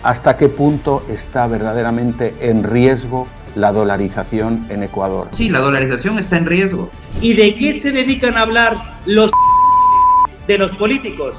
¿Hasta qué punto está verdaderamente en riesgo la dolarización en Ecuador? Sí, la dolarización está en riesgo. ¿Y de qué se dedican a hablar los de los políticos?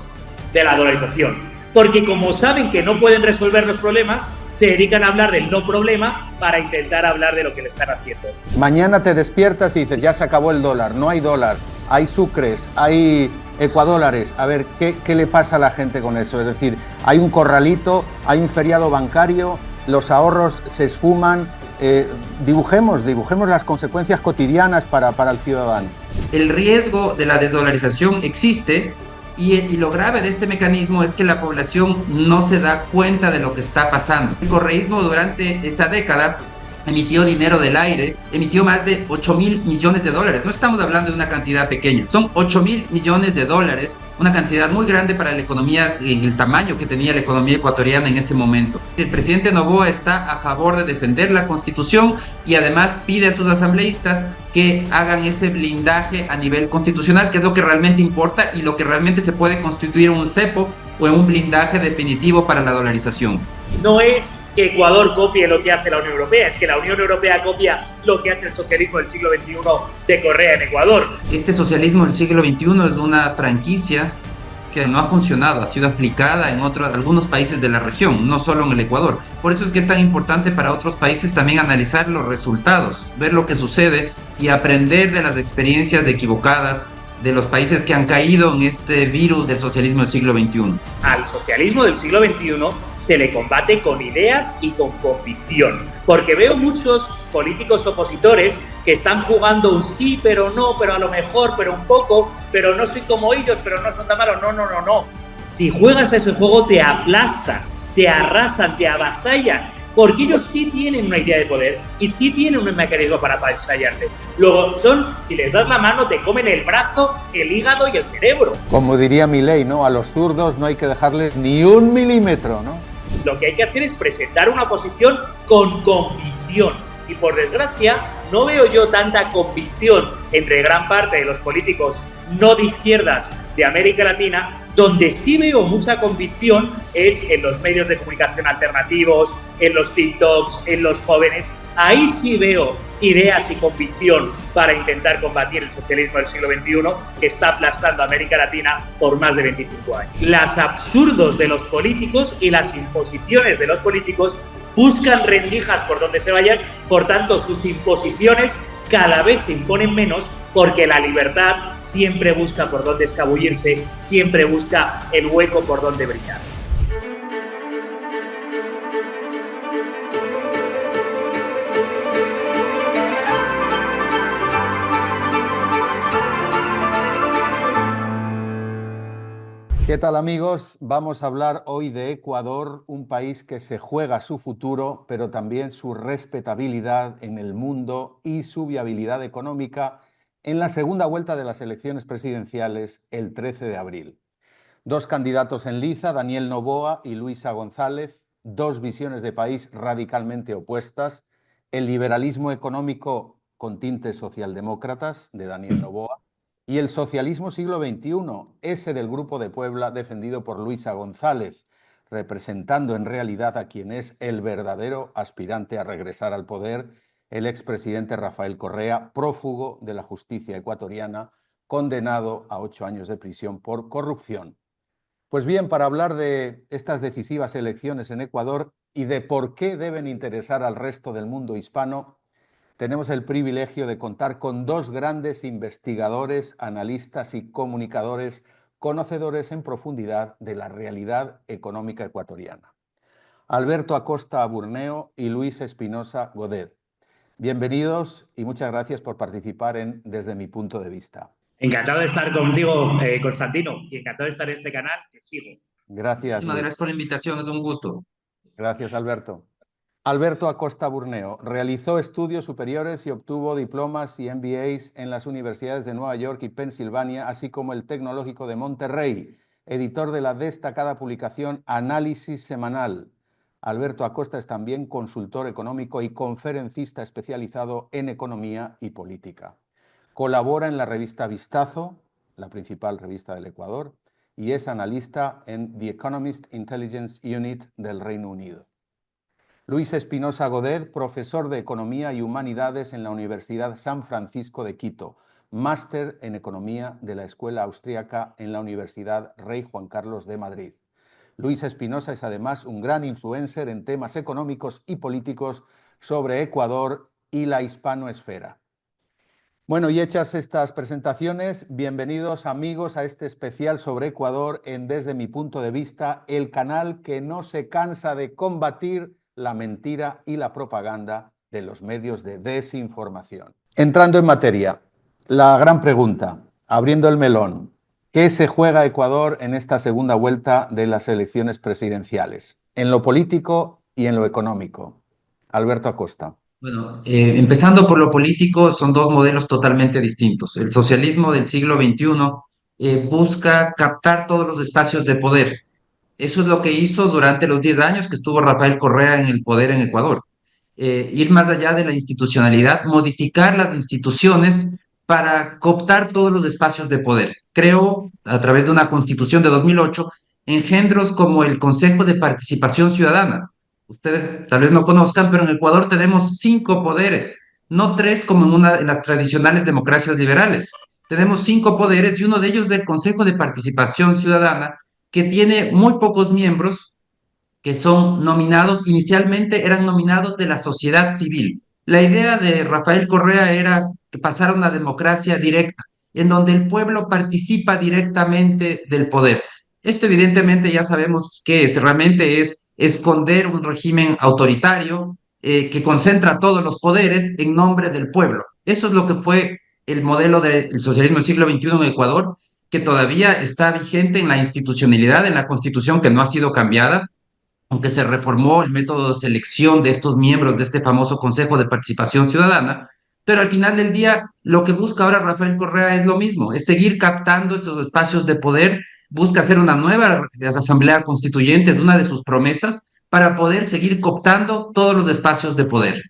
De la dolarización. Porque como saben que no pueden resolver los problemas, se dedican a hablar del no problema para intentar hablar de lo que le están haciendo. Mañana te despiertas y dices, ya se acabó el dólar, no hay dólar, hay sucres, hay ecuadólares. A ver, ¿qué le pasa a la gente con eso? Es decir, hay un corralito, hay un feriado bancario, los ahorros se esfuman. Dibujemos las consecuencias cotidianas para el ciudadano. El riesgo de la desdolarización existe y lo grave de este mecanismo es que la población no se da cuenta de lo que está pasando. El correísmo durante esa década emitió dinero del aire, emitió más de 8.000 millones de dólares. No estamos hablando de una cantidad pequeña, son 8.000 millones de dólares, una cantidad muy grande para la economía, en el tamaño que tenía la economía ecuatoriana en ese momento. El presidente Noboa está a favor de defender la Constitución y además pide a sus asambleístas que hagan ese blindaje a nivel constitucional, que es lo que realmente importa y lo que realmente se puede constituir en un cepo o en un blindaje definitivo para la dolarización. No es que Ecuador copie lo que hace la Unión Europea, es que la Unión Europea copia lo que hace el socialismo del siglo XXI de Correa en Ecuador. Este socialismo del siglo XXI es una franquicia que no ha funcionado, ha sido aplicada en algunos países de la región, no solo en el Ecuador. Por eso es que es tan importante para otros países también analizar los resultados, ver lo que sucede y aprender de las experiencias equivocadas de los países que han caído en este virus del socialismo del siglo XXI. Al socialismo del siglo XXI se le combate con ideas y con convicción, porque veo muchos políticos opositores que están jugando un sí, pero no, pero a lo mejor, pero un poco, pero no soy como ellos, pero no son tan malos. No. Si juegas a ese juego te aplastan, te arrasan, te avasallan, porque ellos sí tienen una idea de poder y sí tienen un mecanismo para avasallarte. Luego si les das la mano, te comen el brazo, el hígado y el cerebro. Como diría Milei, ¿no? A los zurdos no hay que dejarles ni un milímetro, ¿no? Lo que hay que hacer es presentar una posición con convicción. Y por desgracia, no veo yo tanta convicción entre gran parte de los políticos no de izquierdas de América Latina. Donde sí veo mucha convicción es en los medios de comunicación alternativos, en los TikToks, en los jóvenes. Ahí sí veo ideas y convicción para intentar combatir el socialismo del siglo XXI que está aplastando a América Latina por más de 25 años. Los absurdos de los políticos y las imposiciones de los políticos buscan rendijas por donde se vayan, por tanto sus imposiciones cada vez se imponen menos porque la libertad siempre busca por dónde escabullirse, siempre busca el hueco por donde brillar. ¿Qué tal, amigos? Vamos a hablar hoy de Ecuador, un país que se juega su futuro, pero también su respetabilidad en el mundo y su viabilidad económica en la segunda vuelta de las elecciones presidenciales el 13 de abril. Dos candidatos en liza, Daniel Noboa y Luisa González, dos visiones de país radicalmente opuestas, el liberalismo económico con tintes socialdemócratas de Daniel Noboa y el socialismo siglo XXI, ese del Grupo de Puebla defendido por Luisa González, representando en realidad a quien es el verdadero aspirante a regresar al poder, el expresidente Rafael Correa, prófugo de la justicia ecuatoriana, condenado a 8 años de prisión por corrupción. Pues bien, para hablar de estas decisivas elecciones en Ecuador y de por qué deben interesar al resto del mundo hispano, tenemos el privilegio de contar con dos grandes investigadores, analistas y comunicadores conocedores en profundidad de la realidad económica ecuatoriana. Alberto Acosta Burneo y Luis Espinosa Godet. Bienvenidos y muchas gracias por participar en Desde mi punto de vista. Encantado de estar contigo, Constantino, y encantado de estar en este canal que sigo. Gracias, Muchísimas Luis. gracias por la invitación, es un gusto. Gracias, Alberto. Alberto Acosta Burneo realizó estudios superiores y obtuvo diplomas y MBAs en las universidades de Nueva York y Pensilvania, así como el Tecnológico de Monterrey, editor de la destacada publicación Análisis Semanal. Alberto Acosta es también consultor económico y conferencista especializado en economía y política. Colabora en la revista Vistazo, la principal revista del Ecuador, y es analista en The Economist Intelligence Unit del Reino Unido. Luis Espinosa Godet, profesor de Economía y Humanidades en la Universidad San Francisco de Quito, máster en Economía de la Escuela Austríaca en la Universidad Rey Juan Carlos de Madrid. Luis Espinosa es además un gran influencer en temas económicos y políticos sobre Ecuador y la hispanoesfera. Bueno, y hechas estas presentaciones, bienvenidos amigos a este especial sobre Ecuador en Desde mi punto de vista, el canal que no se cansa de combatir la mentira y la propaganda de los medios de desinformación. Entrando en materia, la gran pregunta, abriendo el melón, ¿qué se juega Ecuador en esta segunda vuelta de las elecciones presidenciales? En lo político y en lo económico. Alberto Acosta. Bueno, empezando por lo político, son dos modelos totalmente distintos. El socialismo del siglo XXI busca captar todos los espacios de poder. Eso es lo que hizo durante los 10 años que estuvo Rafael Correa en el poder en Ecuador. Ir más allá de la institucionalidad, modificar las instituciones para cooptar todos los espacios de poder. Creó, a través de una constitución de 2008, engendros como el Consejo de Participación Ciudadana. Ustedes tal vez no conozcan, pero en Ecuador tenemos 5 poderes, no 3 como en las tradicionales democracias liberales. Tenemos 5 poderes y uno de ellos es el Consejo de Participación Ciudadana, que tiene muy pocos miembros que son nominados, inicialmente eran nominados de la sociedad civil. La idea de Rafael Correa era pasar a una democracia directa, en donde el pueblo participa directamente del poder. Esto evidentemente ya sabemos que realmente es esconder un régimen autoritario que concentra todos los poderes en nombre del pueblo. Eso es lo que fue el modelo del socialismo del siglo XXI en Ecuador, que todavía está vigente en la institucionalidad, en la constitución que no ha sido cambiada, aunque se reformó el método de selección de estos miembros de este famoso Consejo de Participación Ciudadana, pero al final del día lo que busca ahora Rafael Correa es lo mismo, es seguir captando esos espacios de poder, busca hacer una nueva asamblea constituyente, es una de sus promesas, para poder seguir cooptando todos los espacios de poder.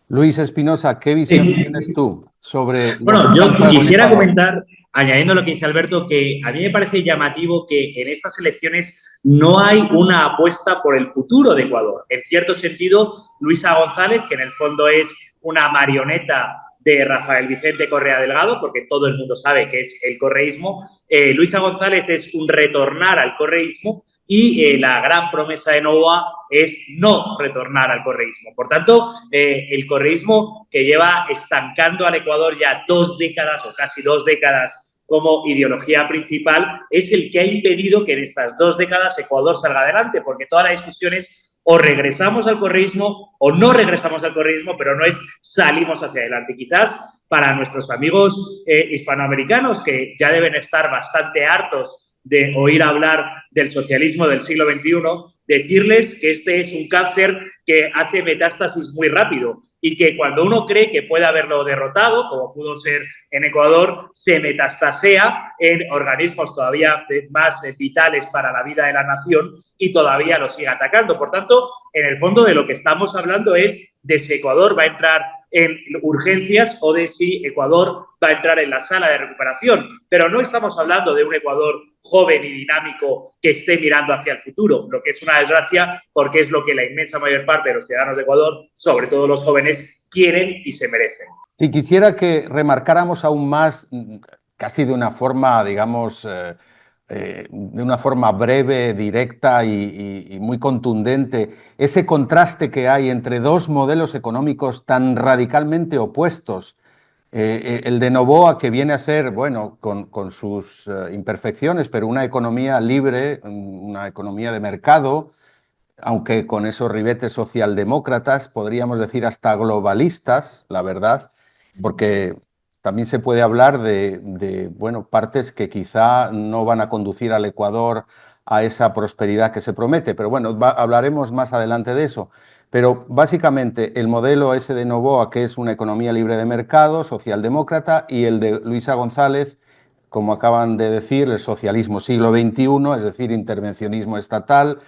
Luis Espinosa, ¿qué visión tienes tú sobre... Bueno, yo quisiera comentar, añadiendo lo que dice Alberto, que a mí me parece llamativo que en estas elecciones no hay una apuesta por el futuro de Ecuador. En cierto sentido, Luisa González, que en el fondo es una marioneta de Rafael Vicente Correa Delgado, porque todo el mundo sabe que es el correísmo, Luisa González es un retornar al correísmo, y la gran promesa de Novoa es no retornar al correísmo. Por tanto, el correísmo, que lleva estancando al Ecuador ya 2 décadas o casi 2 décadas como ideología principal, es el que ha impedido que en estas 2 décadas Ecuador salga adelante, porque toda la discusión es o regresamos al correísmo o no regresamos al correísmo, pero no es salimos hacia adelante. Quizás para nuestros amigos hispanoamericanos, que ya deben estar bastante hartos de oír hablar del socialismo del siglo XXI, decirles que este es un cáncer que hace metástasis muy rápido y que cuando uno cree que puede haberlo derrotado, como pudo ser en Ecuador, se metastasea en organismos todavía más vitales para la vida de la nación y todavía lo sigue atacando. Por tanto, en el fondo de lo que estamos hablando es de si Ecuador va a entrar en urgencias o de si Ecuador va a entrar en la sala de recuperación. Pero no estamos hablando de un Ecuador joven y dinámico que esté mirando hacia el futuro, lo que es una desgracia porque es lo que la inmensa mayor parte de los ciudadanos de Ecuador, sobre todo los jóvenes, quieren y se merecen. Si quisiera que remarcáramos aún más, casi de una forma, digamos, de una forma breve, directa y muy contundente, ese contraste que hay entre 2 modelos económicos tan radicalmente opuestos. El de Novoa, que viene a ser, bueno, con sus imperfecciones, pero una economía libre, una economía de mercado, aunque con esos ribetes socialdemócratas, podríamos decir hasta globalistas, la verdad, porque también se puede hablar de bueno, partes que quizá no van a conducir al Ecuador a esa prosperidad que se promete, pero bueno, hablaremos más adelante de eso. Pero básicamente el modelo ese de Novoa, que es una economía libre de mercado, socialdemócrata, y el de Luisa González, como acaban de decir, el socialismo siglo XXI, es decir, intervencionismo estatal,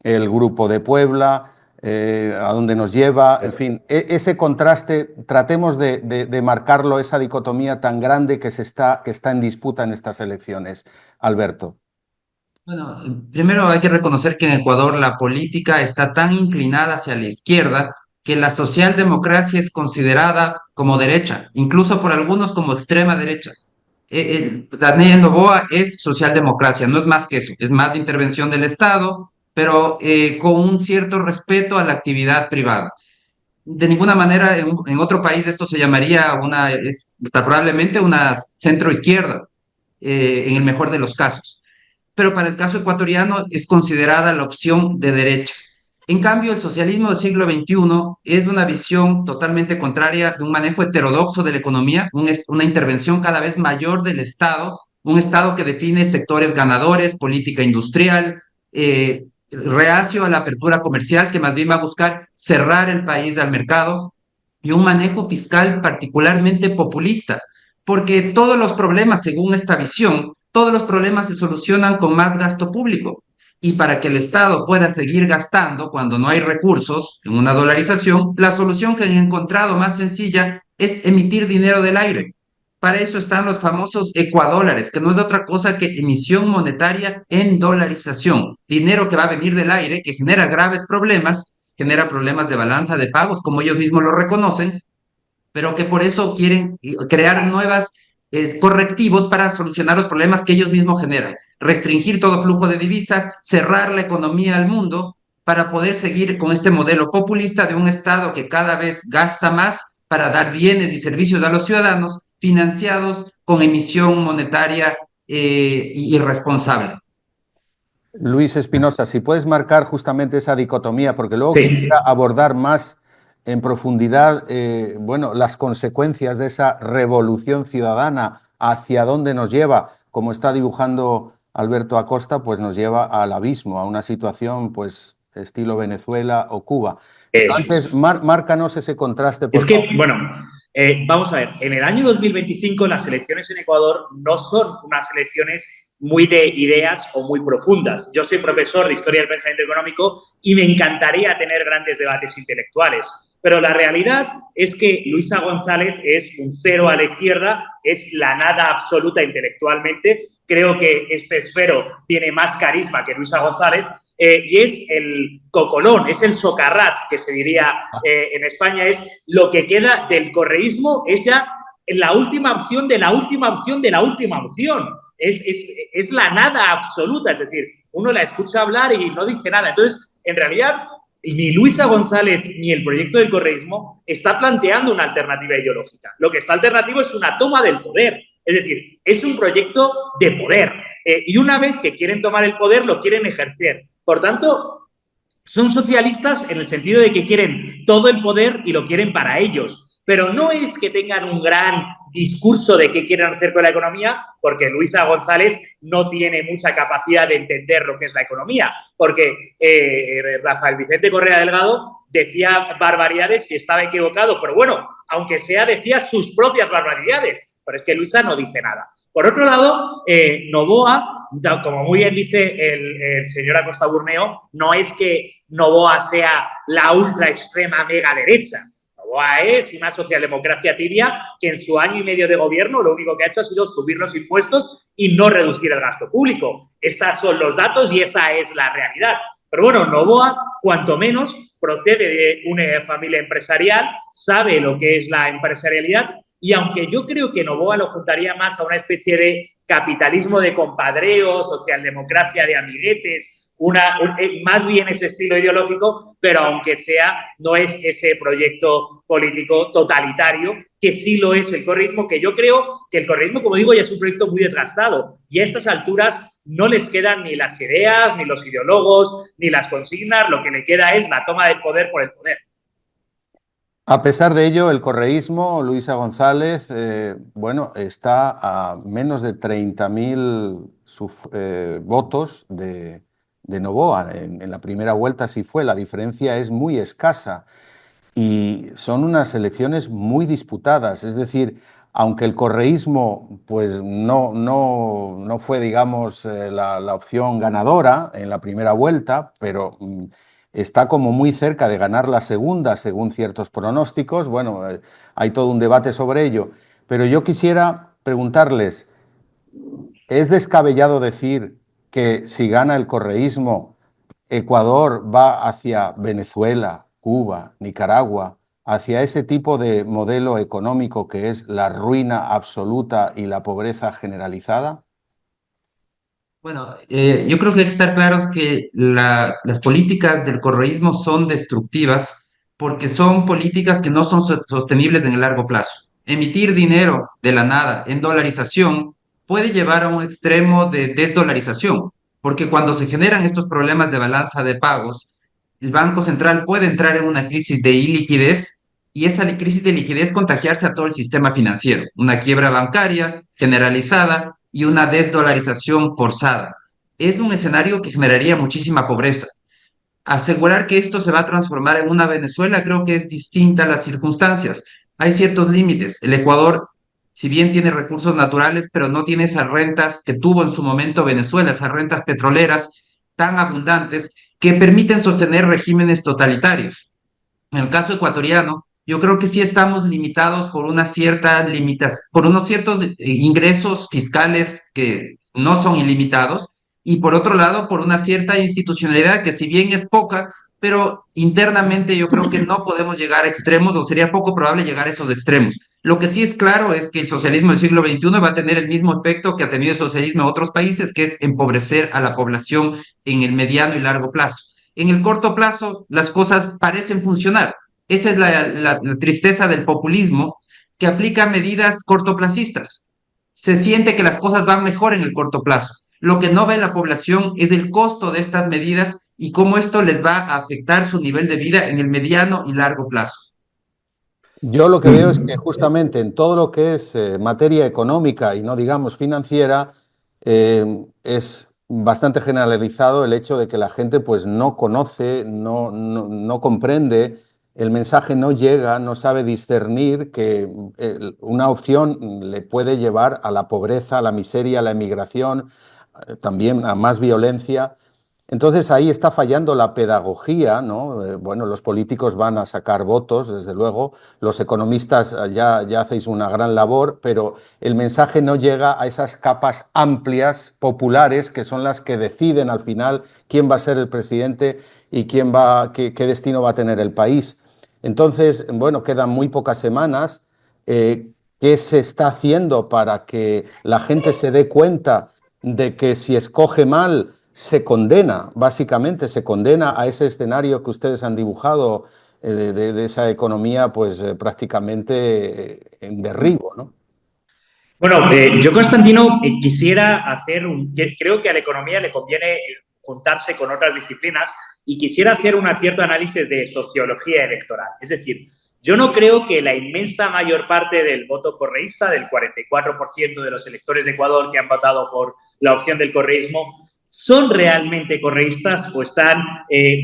el Grupo de Puebla, a dónde nos lleva, en fin, ese contraste, tratemos de marcarlo, esa dicotomía tan grande que está en disputa en estas elecciones. Alberto. Bueno, primero hay que reconocer que en Ecuador la política está tan inclinada hacia la izquierda que la socialdemocracia es considerada como derecha, incluso por algunos como extrema derecha. Daniel Noboa es socialdemocracia, no es más que eso, es más de intervención del Estado, pero con un cierto respeto a la actividad privada. De ninguna manera en otro país esto se llamaría probablemente una centro-izquierda, en el mejor de los casos, pero para el caso ecuatoriano es considerada la opción de derecha. En cambio, el socialismo del siglo XXI es una visión totalmente contraria de un manejo heterodoxo de la economía, una intervención cada vez mayor del Estado, un Estado que define sectores ganadores, política industrial, reacio a la apertura comercial, que más bien va a buscar cerrar el país al mercado, y un manejo fiscal particularmente populista, porque todos los problemas, según esta visión, todos los problemas se solucionan con más gasto público. Y para que el Estado pueda seguir gastando cuando no hay recursos en una dolarización, la solución que han encontrado más sencilla es emitir dinero del aire. Para eso están los famosos ecuadólares, que no es otra cosa que emisión monetaria en dolarización. Dinero que va a venir del aire, que genera problemas de balanza de pagos, como ellos mismos lo reconocen, pero que por eso quieren crear nuevas correctivos para solucionar los problemas que ellos mismos generan. Restringir todo flujo de divisas, cerrar la economía al mundo para poder seguir con este modelo populista de un Estado que cada vez gasta más para dar bienes y servicios a los ciudadanos, financiados con emisión monetaria irresponsable. Luis Espinosa, si puedes marcar justamente esa dicotomía, porque luego Sí. quisiera abordar más en profundidad, bueno, las consecuencias de esa revolución ciudadana, hacia dónde nos lleva, como está dibujando Alberto Acosta, pues nos lleva al abismo, a una situación, pues, estilo Venezuela o Cuba. Pero antes, márcanos ese contraste, por favor. Es que, bueno, vamos a ver, en el año 2025 las elecciones en Ecuador no son unas elecciones muy de ideas o muy profundas. Yo soy profesor de Historia del Pensamiento Económico y me encantaría tener grandes debates intelectuales. Pero la realidad es que Luisa González es un cero a la izquierda, es la nada absoluta intelectualmente. Creo que este esfero tiene más carisma que Luisa González y es el cocolón, es el socarrat, que se diría en España, es lo que queda del correísmo, es ya la última opción de la última opción de la última opción. Es la nada absoluta, es decir, uno la escucha hablar y no dice nada. Entonces, en realidad, ni Luisa González ni el proyecto del correísmo está planteando una alternativa ideológica. Lo que está alternativo es una toma del poder. Es decir, es un proyecto de poder. Y una vez que quieren tomar el poder, lo quieren ejercer. Por tanto, son socialistas en el sentido de que quieren todo el poder y lo quieren para ellos. Pero no es que tengan un gran discurso de qué quieren hacer con la economía, porque Luisa González no tiene mucha capacidad de entender lo que es la economía, porque Rafael Vicente Correa Delgado decía barbaridades y estaba equivocado, pero bueno, aunque sea, decía sus propias barbaridades, pero es que Luisa no dice nada. Por otro lado, Noboa, como muy bien dice el señor Acosta Burneo, no es que Noboa sea la ultra extrema mega derecha. Noboa es una socialdemocracia tibia que en su año y medio de gobierno lo único que ha hecho ha sido subir los impuestos y no reducir el gasto público. Esos son los datos y esa es la realidad. Pero bueno, Noboa, cuanto menos, procede de una familia empresarial, sabe lo que es la empresarialidad. Y aunque yo creo que Noboa lo juntaría más a una especie de capitalismo de compadreo, socialdemocracia de amiguetes, más bien ese estilo ideológico, pero aunque sea, no es ese proyecto político totalitario, que sí lo es el correísmo, que yo creo que el correísmo, como digo, ya es un proyecto muy desgastado. Y a estas alturas no les quedan ni las ideas, ni los ideólogos, ni las consignas, lo que le queda es la toma del poder por el poder. A pesar de ello, el correísmo, Luisa González, bueno, está a menos de 30.000 votos de Noboa. En la primera vuelta sí fue, la diferencia es muy escasa y son unas elecciones muy disputadas. Es decir, aunque el correísmo pues, no fue, digamos, la opción ganadora en la primera vuelta, pero está como muy cerca de ganar la segunda, según ciertos pronósticos. Bueno, hay todo un debate sobre ello. Pero yo quisiera preguntarles, ¿es descabellado decir que si gana el correísmo, Ecuador va hacia Venezuela, Cuba, Nicaragua, hacia ese tipo de modelo económico que es la ruina absoluta y la pobreza generalizada? Bueno, yo creo que hay que estar claros que las políticas del correísmo son destructivas porque son políticas que no son sostenibles en el largo plazo. Emitir dinero de la nada en dolarización puede llevar a un extremo de desdolarización, porque cuando se generan estos problemas de balanza de pagos, el Banco Central puede entrar en una crisis de iliquidez y esa crisis de liquidez contagiarse a todo el sistema financiero, una quiebra bancaria generalizada y una desdolarización forzada. Es un escenario que generaría muchísima pobreza. Asegurar que esto se va a transformar en una Venezuela creo que es distinta a las circunstancias. Hay ciertos límites. El Ecuador, si bien tiene recursos naturales, pero no tiene esas rentas que tuvo en su momento Venezuela, esas rentas petroleras tan abundantes que permiten sostener regímenes totalitarios. En el caso ecuatoriano, yo creo que sí estamos limitados por una cierta por unos ciertos ingresos fiscales que no son ilimitados, y por otro lado, por una cierta institucionalidad que si bien es poca, pero internamente yo creo que no podemos llegar a extremos, o sería poco probable llegar a esos extremos. Lo que sí es claro es que el socialismo del siglo XXI va a tener el mismo efecto que ha tenido el socialismo en otros países, que es empobrecer a la población en el mediano y largo plazo. En el corto plazo, las cosas parecen funcionar. Esa es la tristeza del populismo, que aplica medidas cortoplacistas. Se siente que las cosas van mejor en el corto plazo. Lo que no ve la población es el costo de estas medidas y cómo esto les va a afectar su nivel de vida en el mediano y largo plazo. Yo lo que veo es que justamente en todo lo que es materia económica y no digamos financiera, es bastante generalizado el hecho de que la gente pues no conoce, no comprende, el mensaje no llega, no sabe discernir que una opción le puede llevar a la pobreza, a la miseria, a la emigración, también a más violencia. Entonces ahí está fallando la pedagogía, ¿no? Bueno, los políticos van a sacar votos, desde luego, los economistas ya hacéis una gran labor, pero el mensaje no llega a esas capas amplias, populares, que son las que deciden al final quién va a ser el presidente y qué destino va a tener el país. Entonces, bueno, quedan muy pocas semanas. ¿Qué se está haciendo para que la gente se dé cuenta de que si escoge mal, se condena, básicamente, se condena a ese escenario que ustedes han dibujado de esa economía pues prácticamente en derribo, ¿no? Bueno, yo, Constantino, quisiera creo que a la economía le conviene juntarse con otras disciplinas y quisiera hacer un cierto análisis de sociología electoral. Es decir, yo no creo que la inmensa mayor parte del voto correísta, del 44% de los electores de Ecuador que han votado por la opción del correísmo, son realmente correístas o están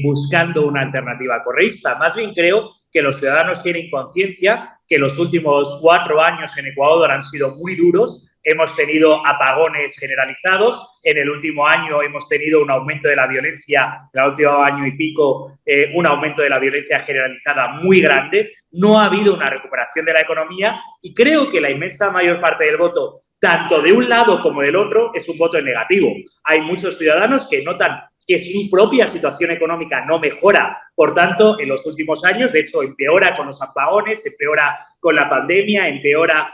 buscando una alternativa correísta. Más bien creo que los ciudadanos tienen conciencia que los últimos 4 años en Ecuador han sido muy duros. Hemos tenido apagones generalizados. En el último año hemos tenido un aumento de la violencia, en el último año y pico, un aumento de la violencia generalizada muy grande. No ha habido una recuperación de la economía y creo que la inmensa mayor parte del voto, tanto de un lado como del otro, es un voto en negativo. Hay muchos ciudadanos que notan que su propia situación económica no mejora. Por tanto, en los últimos años, de hecho, empeora con los apagones, empeora con la pandemia, empeora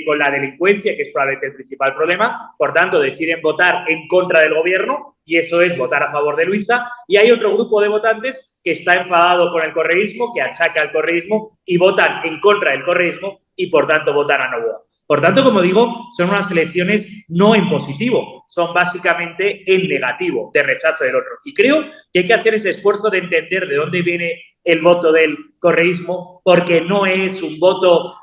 con la delincuencia, que es probablemente el principal problema. Por tanto, deciden votar en contra del gobierno y eso es votar a favor de Luisa. Y hay otro grupo de votantes que está enfadado con el correísmo, que achaca al correísmo y votan en contra del correísmo y, por tanto, votan a Noboa. Por tanto, como digo, son unas elecciones no en positivo, son básicamente en negativo, de rechazo del otro. Y creo que hay que hacer ese esfuerzo de entender de dónde viene el voto del correísmo, porque no es un voto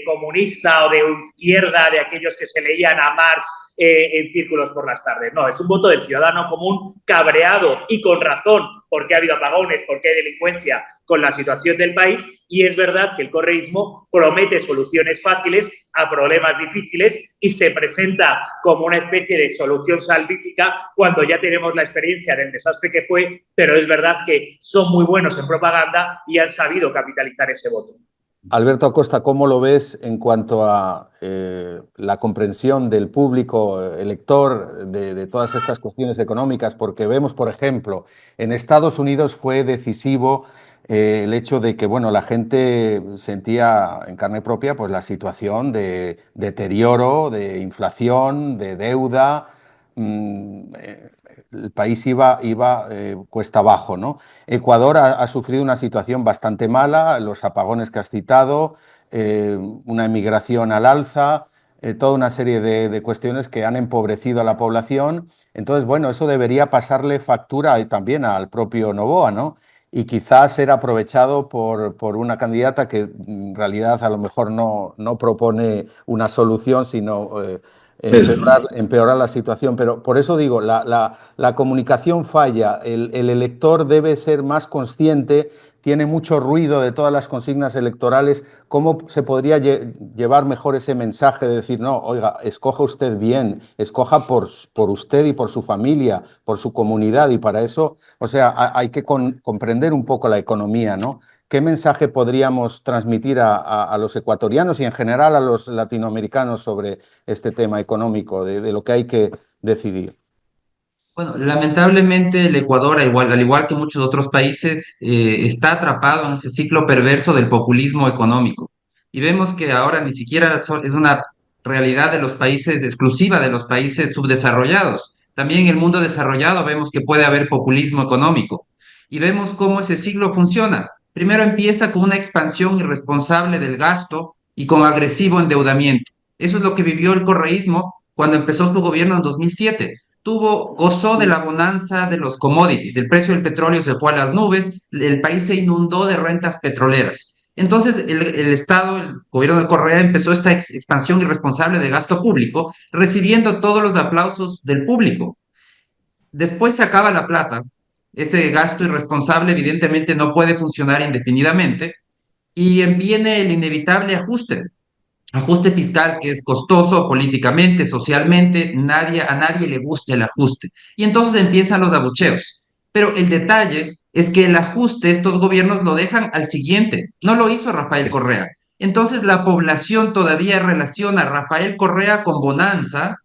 comunista o de izquierda, de aquellos que se leían a Marx en círculos por las tardes. No, es un voto del ciudadano común cabreado y con razón porque ha habido apagones, porque hay delincuencia con la situación del país, y es verdad que el correísmo promete soluciones fáciles a problemas difíciles y se presenta como una especie de solución salvífica cuando ya tenemos la experiencia del desastre que fue, pero es verdad que son muy buenos en propaganda y han sabido capitalizar ese voto. Alberto Acosta, ¿cómo lo ves en cuanto a la comprensión del público elector de todas estas cuestiones económicas? Porque vemos, por ejemplo, en Estados Unidos fue decisivo el hecho de que, bueno, la gente sentía en carne propia pues, la situación de deterioro, de inflación, de deuda. El país iba cuesta abajo, ¿no? Ecuador ha sufrido una situación bastante mala, los apagones que has citado, una emigración al alza, toda una serie de cuestiones que han empobrecido a la población. Entonces, bueno, eso debería pasarle factura también al propio Noboa, ¿no? Y quizás ser aprovechado por una candidata que en realidad a lo mejor no propone una solución, sino empeorar la situación. Pero por eso digo, la comunicación falla, el elector debe ser más consciente, tiene mucho ruido de todas las consignas electorales. ¿Cómo se podría llevar mejor ese mensaje de decir, no, oiga, escoja usted bien, escoja por usted y por su familia, por su comunidad? Y para eso, o sea, hay que comprender un poco la economía, ¿no? ¿Qué mensaje podríamos transmitir a los ecuatorianos y en general a los latinoamericanos sobre este tema económico, de lo que hay que decidir? Bueno, lamentablemente el Ecuador, al igual que muchos otros países, está atrapado en ese ciclo perverso del populismo económico. Y vemos que ahora ni siquiera es una realidad de los países, exclusiva de los países subdesarrollados. También en el mundo desarrollado vemos que puede haber populismo económico. Y vemos cómo ese ciclo funciona. Primero empieza con una expansión irresponsable del gasto y con agresivo endeudamiento. Eso es lo que vivió el correísmo cuando empezó su gobierno en 2007. Gozó de la bonanza de los commodities, el precio del petróleo se fue a las nubes, el país se inundó de rentas petroleras. Entonces, el Estado, el gobierno de Correa, empezó esta expansión irresponsable de gasto público, recibiendo todos los aplausos del público. Después se acaba la plata, ese gasto irresponsable evidentemente no puede funcionar indefinidamente, y viene el inevitable ajuste fiscal que es costoso políticamente, socialmente, a nadie le gusta el ajuste. Y entonces empiezan los abucheos. Pero el detalle es que el ajuste estos gobiernos lo dejan al siguiente. No lo hizo Rafael Correa. Entonces la población todavía relaciona a Rafael Correa con bonanza,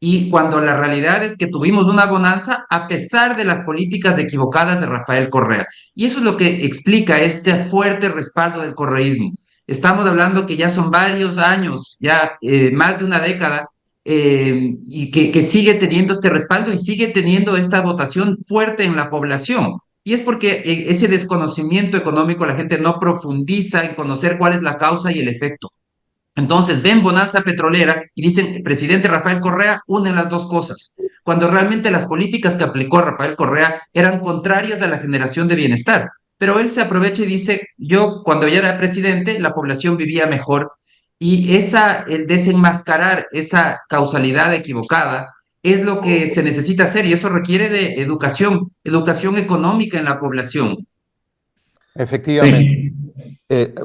y cuando la realidad es que tuvimos una bonanza a pesar de las políticas equivocadas de Rafael Correa. Y eso es lo que explica este fuerte respaldo del correísmo. Estamos hablando que ya son varios años, ya más de una década, y que sigue teniendo este respaldo y sigue teniendo esta votación fuerte en la población. Y es porque ese desconocimiento económico, la gente no profundiza en conocer cuál es la causa y el efecto. Entonces ven bonanza petrolera y dicen, presidente Rafael Correa, unen las dos cosas, cuando realmente las políticas que aplicó Rafael Correa eran contrarias a la generación de bienestar. Pero él se aprovecha y dice, yo cuando ya era presidente, la población vivía mejor, y el desenmascarar esa causalidad equivocada es lo que se necesita hacer, y eso requiere de educación económica en la población. Efectivamente. Sí.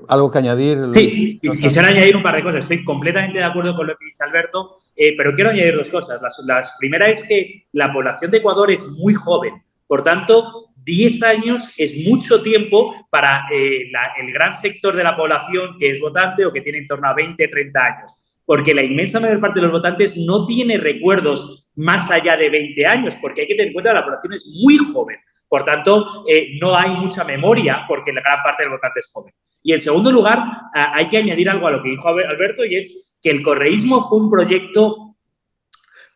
¿Algo que añadir, Luis? Sí, quisiera añadir un par de cosas. Estoy completamente de acuerdo con lo que dice Alberto, pero quiero añadir dos cosas. La primera es que la población de Ecuador es muy joven. Por tanto, 10 años es mucho tiempo para el gran sector de la población que es votante o que tiene en torno a 20, 30 años. Porque la inmensa mayor parte de los votantes no tiene recuerdos más allá de 20 años, porque hay que tener en cuenta que la población es muy joven. Por tanto, no hay mucha memoria porque la gran parte del votante es joven. Y en segundo lugar, hay que añadir algo a lo que dijo Alberto, y es que el correísmo fue un proyecto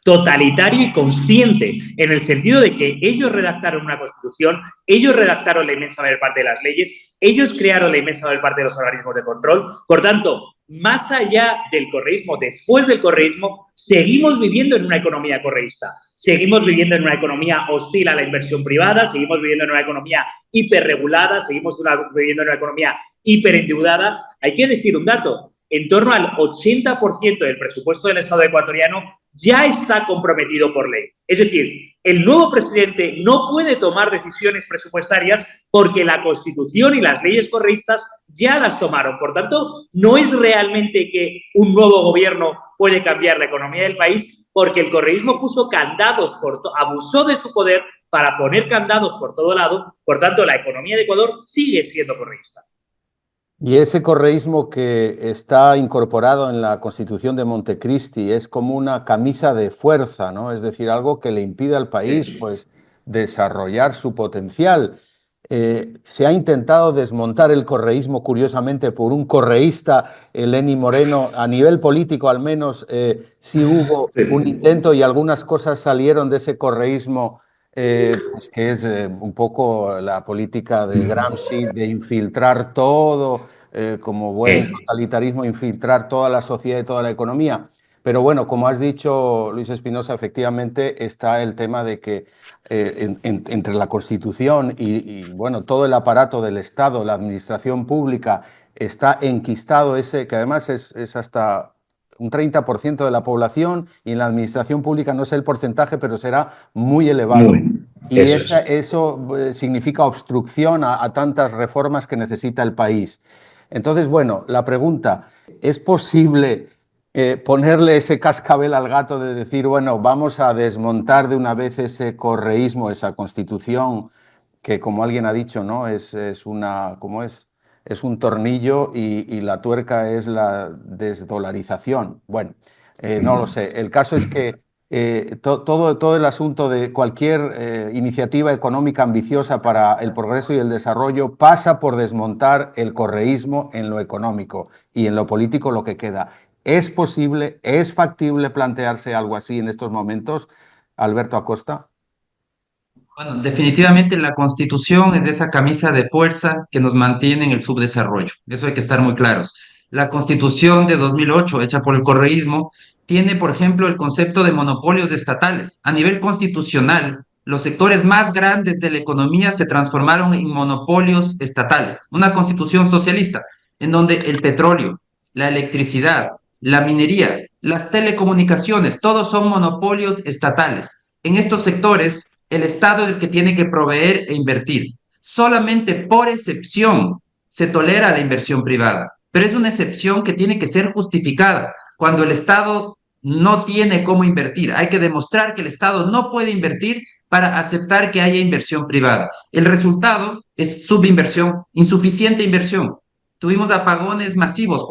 totalitario y consciente, en el sentido de que ellos redactaron una constitución, ellos redactaron la inmensa mayor parte de las leyes, ellos crearon la inmensa mayor parte de los organismos de control. Por tanto, más allá del correísmo, después del correísmo, seguimos viviendo en una economía correísta. seguimos viviendo en una economía hostil a la inversión privada, seguimos viviendo en una economía hiperregulada, seguimos viviendo en una economía hiperendeudada. Hay que decir un dato, en torno al 80% del presupuesto del Estado ecuatoriano ya está comprometido por ley. Es decir, el nuevo presidente no puede tomar decisiones presupuestarias porque la Constitución y las leyes correístas ya las tomaron. Por tanto, no es realmente que un nuevo gobierno puede cambiar la economía del país, porque el correísmo puso candados, abusó de su poder para poner candados por todo lado. Por tanto, la economía de Ecuador sigue siendo correísta. Y ese correísmo que está incorporado en la Constitución de Montecristi es como una camisa de fuerza, ¿no? Es decir, algo que le impide al país, pues, desarrollar su potencial. Se ha intentado desmontar el correísmo, curiosamente, por un correísta, Lenín Moreno. A nivel político, al menos, sí hubo un intento y algunas cosas salieron de ese correísmo, pues que es un poco la política de Gramsci, de infiltrar todo, como buen totalitarismo, infiltrar toda la sociedad y toda la economía. Pero bueno, como has dicho, Luis Espinosa, efectivamente está el tema de que entre la Constitución y bueno, todo el aparato del Estado, la administración pública, está enquistado ese, que además es hasta un 30% de la población, y en la administración pública no sé el porcentaje, pero será muy elevado. Y eso significa obstrucción a tantas reformas que necesita el país. Entonces, bueno, la pregunta, ¿es posible ponerle ese cascabel al gato de decir, bueno, vamos a desmontar de una vez ese correísmo, esa constitución que, como alguien ha dicho, ¿no? Es un tornillo y la tuerca es la desdolarización? Bueno, no lo sé. El caso es que todo el asunto de cualquier iniciativa económica ambiciosa para el progreso y el desarrollo pasa por desmontar el correísmo en lo económico, y en lo político lo que queda. ¿Es posible, es factible plantearse algo así en estos momentos, Alberto Acosta? Bueno, definitivamente la Constitución es de esa camisa de fuerza que nos mantiene en el subdesarrollo. Eso hay que estar muy claros. La Constitución de 2008, hecha por el correísmo, tiene, por ejemplo, el concepto de monopolios estatales. A nivel constitucional, los sectores más grandes de la economía se transformaron en monopolios estatales. Una constitución socialista, en donde el petróleo, la electricidad, la minería, las telecomunicaciones, todos son monopolios estatales. En estos sectores, el Estado es el que tiene que proveer e invertir. Solamente por excepción se tolera la inversión privada, pero es una excepción que tiene que ser justificada. Cuando el Estado no tiene cómo invertir, hay que demostrar que el Estado no puede invertir para aceptar que haya inversión privada. El resultado es subinversión, insuficiente inversión. Tuvimos apagones masivos,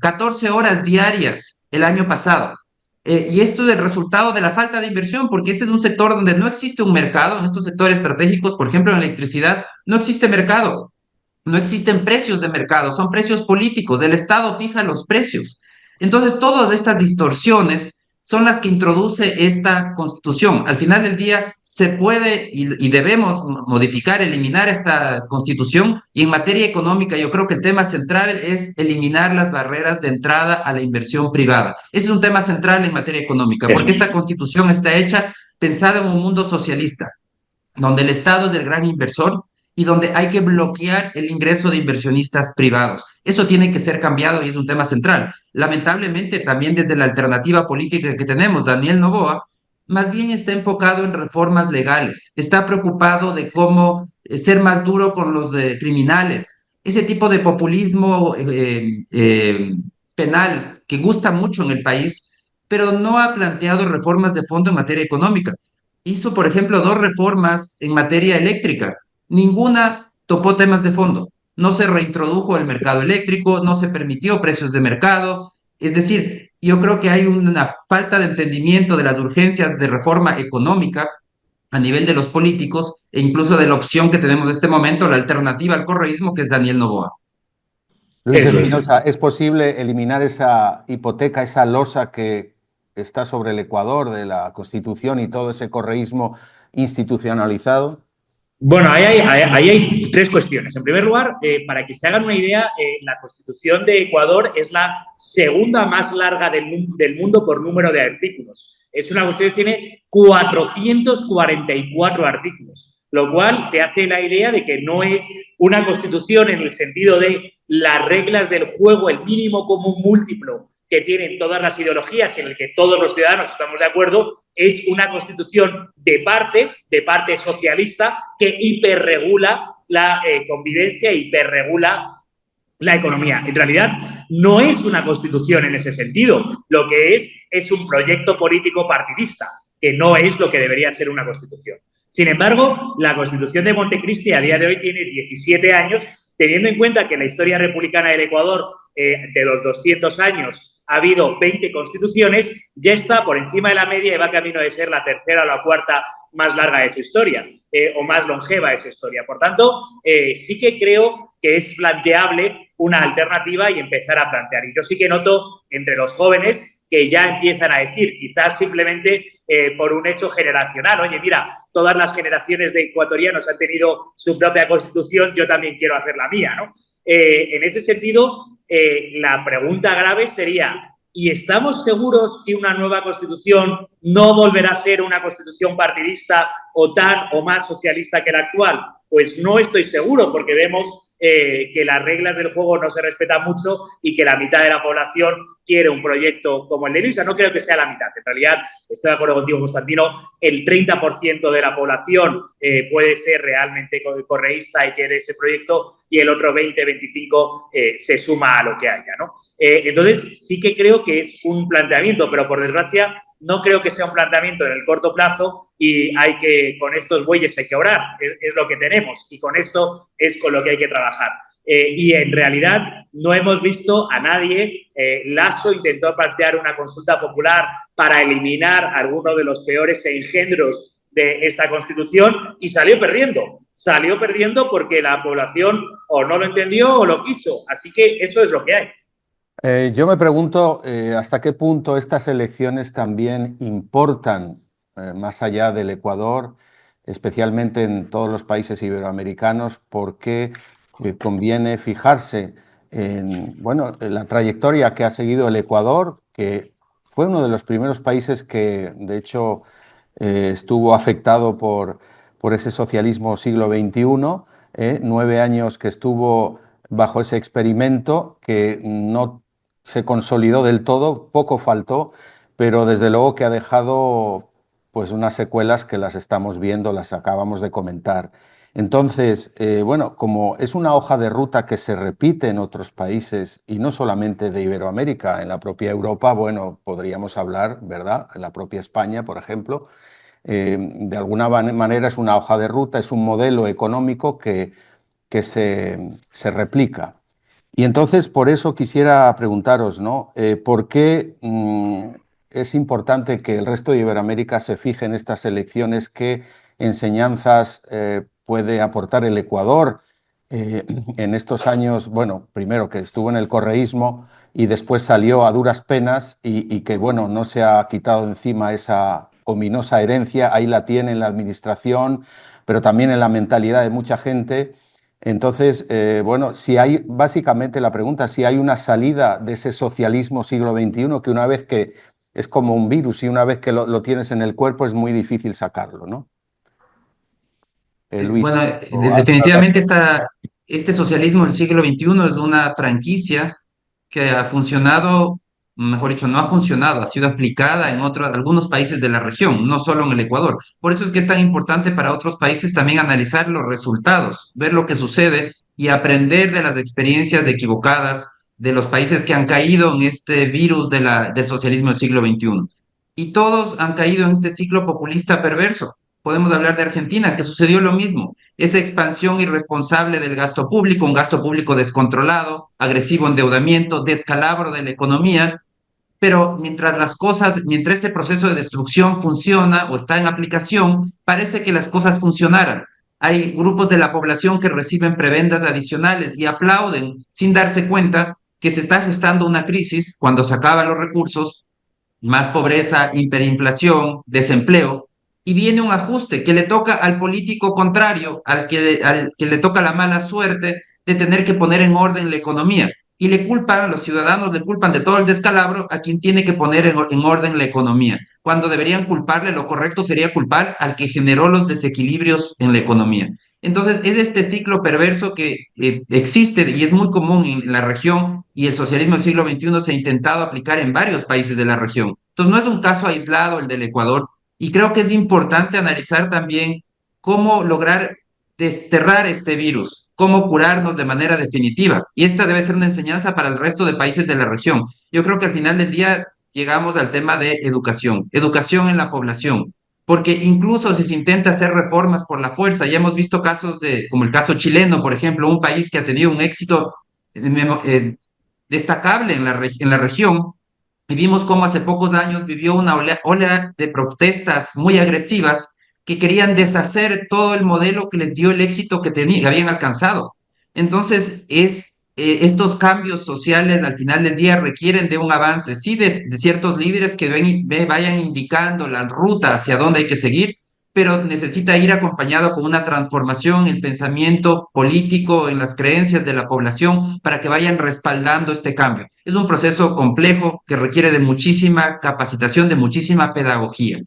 14 horas diarias el año pasado. Y esto es el resultado de la falta de inversión, porque este es un sector donde no existe un mercado. En estos sectores estratégicos, por ejemplo, en electricidad, no existe mercado, no existen precios de mercado, son precios políticos, el Estado fija los precios. Entonces, todas estas distorsiones son las que introduce esta Constitución. Al final del día, se puede y debemos modificar, eliminar esta Constitución, y en materia económica yo creo que el tema central es eliminar las barreras de entrada a la inversión privada. Ese es un tema central en materia económica, porque esta Constitución está hecha pensada en un mundo socialista, donde el Estado es el gran inversor y donde hay que bloquear el ingreso de inversionistas privados. Eso tiene que ser cambiado y es un tema central. Lamentablemente, también desde la alternativa política que tenemos, Daniel Noboa, más bien está enfocado en reformas legales, está preocupado de cómo ser más duro con los criminales, ese tipo de populismo penal que gusta mucho en el país, pero no ha planteado reformas de fondo en materia económica. Hizo, por ejemplo, 2 reformas en materia eléctrica. Ninguna topó temas de fondo. No se reintrodujo el mercado eléctrico, no se permitió precios de mercado. Es decir, yo creo que hay una falta de entendimiento de las urgencias de reforma económica a nivel de los políticos, e incluso de la opción que tenemos en este momento, la alternativa al correísmo, que es Daniel Noboa. Luis Espinosa, ¿es posible eliminar esa hipoteca, esa losa que está sobre el Ecuador de la Constitución y todo ese correísmo institucionalizado? Bueno, ahí hay 3 cuestiones. En primer lugar, para que se hagan una idea, la Constitución de Ecuador es la segunda más larga del mundo por número de artículos. Es una constitución que tiene 444 artículos, lo cual te hace la idea de que no es una constitución en el sentido de las reglas del juego, el mínimo común múltiplo que tienen todas las ideologías en el que todos los ciudadanos estamos de acuerdo. Es una constitución de parte socialista, que hiperregula la convivencia, hiperregula la economía. En realidad, no es una constitución en ese sentido. Lo que es un proyecto político partidista, que no es lo que debería ser una constitución. Sin embargo, la Constitución de Montecristi a día de hoy tiene 17 años, teniendo en cuenta que en la historia republicana del Ecuador, de los 200 años, ha habido 20 constituciones, ya está por encima de la media y va camino de ser la tercera o la cuarta más larga de su historia, o más longeva de su historia. Por tanto, sí que creo que es planteable una alternativa y empezar a plantear. Y yo sí que noto entre los jóvenes que ya empiezan a decir, quizás simplemente por un hecho generacional, oye, mira, todas las generaciones de ecuatorianos han tenido su propia constitución, yo también quiero hacer la mía, ¿no? En ese sentido, la pregunta grave sería, ¿y estamos seguros que una nueva constitución no volverá a ser una constitución partidista o tan o más socialista que la actual? Pues no estoy seguro, porque vemos que las reglas del juego no se respetan mucho y que la mitad de la población quiere un proyecto como el de Luisa. No creo que sea la mitad. En realidad, estoy de acuerdo contigo, Constantino, el 30% de la población puede ser realmente correísta y quiere ese proyecto, y el otro 20-25 se suma a lo que haya, ¿no? Entonces, sí que creo que es un planteamiento, pero por desgracia no creo que sea un planteamiento en el corto plazo, y con estos bueyes hay que obrar, es lo que tenemos, y con esto es con lo que hay que trabajar. Y en realidad no hemos visto a nadie. Lasso intentó plantear una consulta popular para eliminar algunos de los peores engendros de esta Constitución y salió perdiendo. Salió perdiendo porque la población o no lo entendió o lo quiso. Así que eso es lo que hay. Yo me pregunto hasta qué punto estas elecciones también importan más allá del Ecuador, especialmente en todos los países iberoamericanos, porque conviene fijarse en, bueno, en la trayectoria que ha seguido el Ecuador, que fue uno de los primeros países que, de hecho, estuvo afectado por ese socialismo siglo XXI, 9 años que estuvo bajo ese experimento que no se consolidó del todo, poco faltó, pero desde luego que ha dejado pues unas secuelas que las estamos viendo, las acabamos de comentar. Entonces, bueno, como es una hoja de ruta que se repite en otros países y no solamente de Iberoamérica, en la propia Europa, bueno, podríamos hablar, ¿verdad?, en la propia España, por ejemplo, de alguna manera es una hoja de ruta, es un modelo económico que se replica. Y entonces, por eso quisiera preguntaros, ¿no? ¿Por qué es importante que el resto de Iberoamérica se fije en estas elecciones? ¿Qué enseñanzas puede aportar el Ecuador en estos años? Bueno, primero que estuvo en el correísmo y después salió a duras penas y que, bueno, no se ha quitado encima esa ominosa herencia, ahí la tiene en la administración, pero también en la mentalidad de mucha gente. Entonces, bueno, si hay, básicamente la pregunta, si hay una salida de ese socialismo siglo XXI, que una vez que es como un virus y una vez que lo tienes en el cuerpo es muy difícil sacarlo, ¿no? Luis. Bueno, definitivamente este socialismo del siglo XXI es una franquicia que ha funcionado, mejor dicho, no ha funcionado, ha sido aplicada en algunos países de la región, no solo en el Ecuador. Por eso es que es tan importante para otros países también analizar los resultados, ver lo que sucede y aprender de las experiencias equivocadas de los países que han caído en este virus del socialismo del siglo XXI. Y todos han caído en este ciclo populista perverso. Podemos hablar de Argentina, que sucedió lo mismo, esa expansión irresponsable del gasto público, un gasto público descontrolado, agresivo endeudamiento, descalabro de la economía, pero mientras este proceso de destrucción funciona o está en aplicación, parece que las cosas funcionaran. Hay grupos de la población que reciben prebendas adicionales y aplauden sin darse cuenta que se está gestando una crisis cuando se acaban los recursos, más pobreza, hiperinflación, desempleo, y viene un ajuste que le toca al político contrario, al que le toca la mala suerte de tener que poner en orden la economía. y le culpan, los ciudadanos le culpan de todo el descalabro a quien tiene que poner en orden la economía, cuando deberían culparle, lo correcto sería culpar al que generó los desequilibrios en la economía. Entonces, es este ciclo perverso que existe y es muy común en la región, y el socialismo del siglo XXI se ha intentado aplicar en varios países de la región. Entonces, no es un caso aislado el del Ecuador, y creo que es importante analizar también cómo lograr desterrar este virus, cómo curarnos de manera definitiva. Y esta debe ser una enseñanza para el resto de países de la región. Yo creo que al final del día llegamos al tema de educación, educación en la población, porque incluso si se intenta hacer reformas por la fuerza, ya hemos visto casos como el caso chileno, por ejemplo, un país que ha tenido un éxito destacable en la región, y vimos cómo hace pocos años vivió una ola de protestas muy agresivas que querían deshacer todo el modelo que les dio el éxito que habían alcanzado. Entonces, estos cambios sociales al final del día requieren de un avance, sí, de ciertos líderes que vayan indicando la ruta hacia dónde hay que seguir, pero necesita ir acompañado con una transformación en el pensamiento político, en las creencias de la población, para que vayan respaldando este cambio. Es un proceso complejo que requiere de muchísima capacitación, de muchísima pedagogía.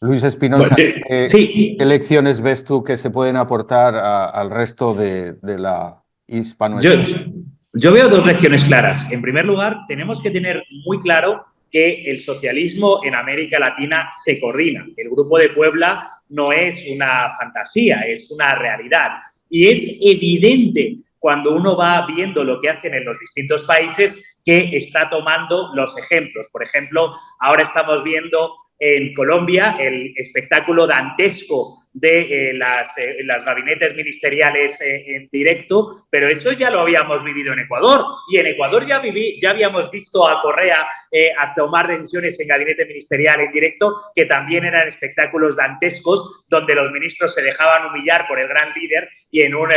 Luis Espinosa, Sí, ¿qué lecciones ves tú que se pueden aportar al resto de la yo, hispanoespañola? yo veo dos lecciones claras. En primer lugar, tenemos que tener muy claro que el socialismo en América Latina se coordina. El Grupo de Puebla no es una fantasía, es una realidad. Y es evidente cuando uno va viendo lo que hacen en los distintos países que está tomando los ejemplos. Por ejemplo, ahora estamos viendo en Colombia el espectáculo dantesco de las gabinetes ministeriales en directo, pero eso ya lo habíamos vivido en Ecuador, y en Ecuador ya habíamos visto a Correa a tomar decisiones en gabinete ministerial en directo, que también eran espectáculos dantescos, donde los ministros se dejaban humillar por el gran líder y en un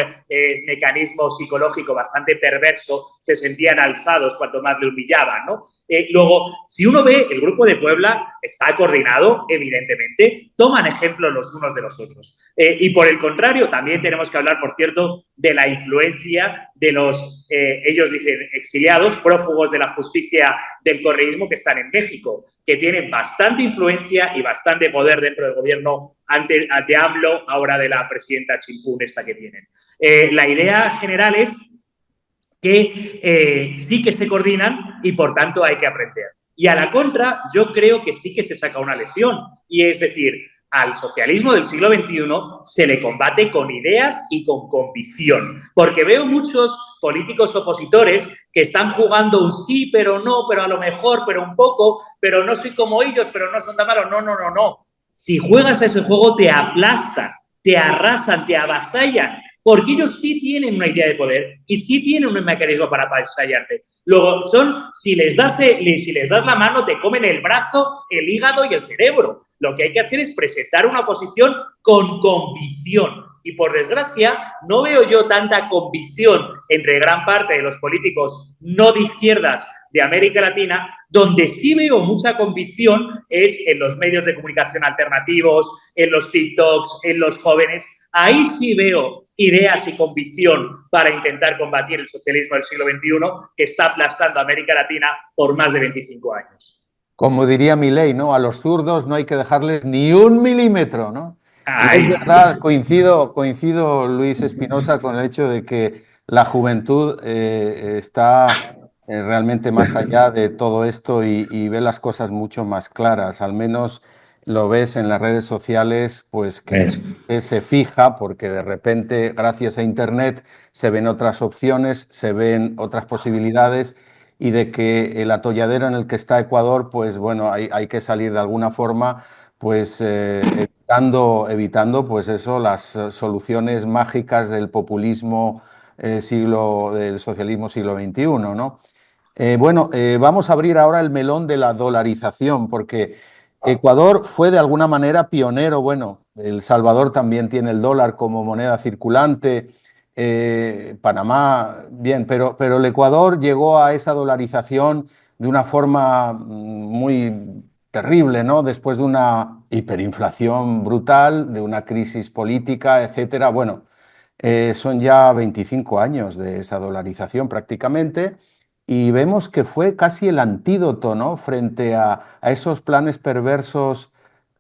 mecanismo psicológico bastante perverso se sentían alzados cuanto más le humillaban, ¿no? Luego, si uno ve, el Grupo de Puebla está coordinado, evidentemente, toman ejemplo los unos de los otros. Y por el contrario, también tenemos que hablar, por cierto, de la influencia de los, ellos dicen, exiliados, prófugos de la justicia del correísmo que están en México, que tienen bastante influencia y bastante poder dentro del gobierno de AMLO, ahora de la presidenta Chimpún esta que tienen. La idea general es que sí que se coordinan y por tanto hay que aprender. Y a la contra, yo creo que sí que se saca una lección, y es decir, al socialismo del siglo XXI se le combate con ideas y con convicción, porque veo muchos políticos opositores que están jugando un sí, pero no, pero a lo mejor, pero un poco, pero no soy como ellos, pero no son tan malos. No, no, no, no. Si juegas a ese juego te aplastan, te arrasan, te avasallan, porque ellos sí tienen una idea de poder y sí tienen un mecanismo para avasallarte. Luego, si les das la mano, te comen el brazo, el hígado y el cerebro. Lo que hay que hacer es presentar una posición con convicción. Y por desgracia, no veo yo tanta convicción entre gran parte de los políticos no de izquierdas de América Latina. Donde sí veo mucha convicción es en los medios de comunicación alternativos, en los TikToks, en los jóvenes. Ahí sí veo ideas y convicción para intentar combatir el socialismo del siglo XXI, que está aplastando a América Latina por más de 25 años. Como diría Milei, ¿no? A los zurdos no hay que dejarles ni un milímetro, ¿no? Y es verdad, coincido, Luis Espinosa, con el hecho de que la juventud está realmente más allá de todo esto y ve las cosas mucho más claras. Al menos lo ves en las redes sociales, pues que se fija, porque de repente, gracias a Internet, se ven otras opciones, se ven otras posibilidades, y de que el atolladero en el que está Ecuador, pues bueno, hay que salir de alguna forma, pues evitando pues eso, las soluciones mágicas del populismo del socialismo siglo XXI, ¿no? Vamos a abrir ahora el melón de la dolarización, porque Ecuador fue de alguna manera pionero. Bueno, El Salvador también tiene el dólar como moneda circulante, Panamá, bien, pero el Ecuador llegó a esa dolarización de una forma muy terrible, ¿no? Después de una hiperinflación brutal, de una crisis política, etcétera. Bueno, son ya 25 años de esa dolarización prácticamente. y vemos que fue casi el antídoto, ¿no?, frente a esos planes perversos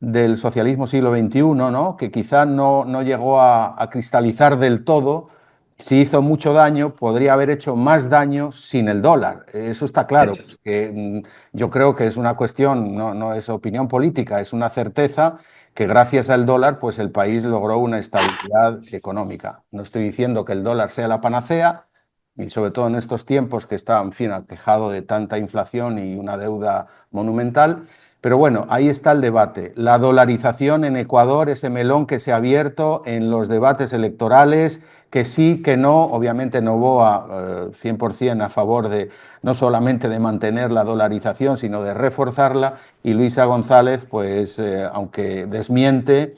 del socialismo siglo XXI, ¿no?, que quizá no llegó a cristalizar del todo. Si hizo mucho daño, podría haber hecho más daño sin el dólar. Eso está claro. Yo creo que es una cuestión, no es opinión política, es una certeza que gracias al dólar pues el país logró una estabilidad económica. No estoy diciendo que el dólar sea la panacea, y sobre todo en estos tiempos que está, en fin, aquejado de tanta inflación y una deuda monumental. Pero bueno, ahí está el debate. La dolarización en Ecuador, ese melón que se ha abierto en los debates electorales, que sí, que no. Obviamente Noboa 100% a favor de no solamente de mantener la dolarización, sino de reforzarla. Y Luisa González, pues aunque desmiente,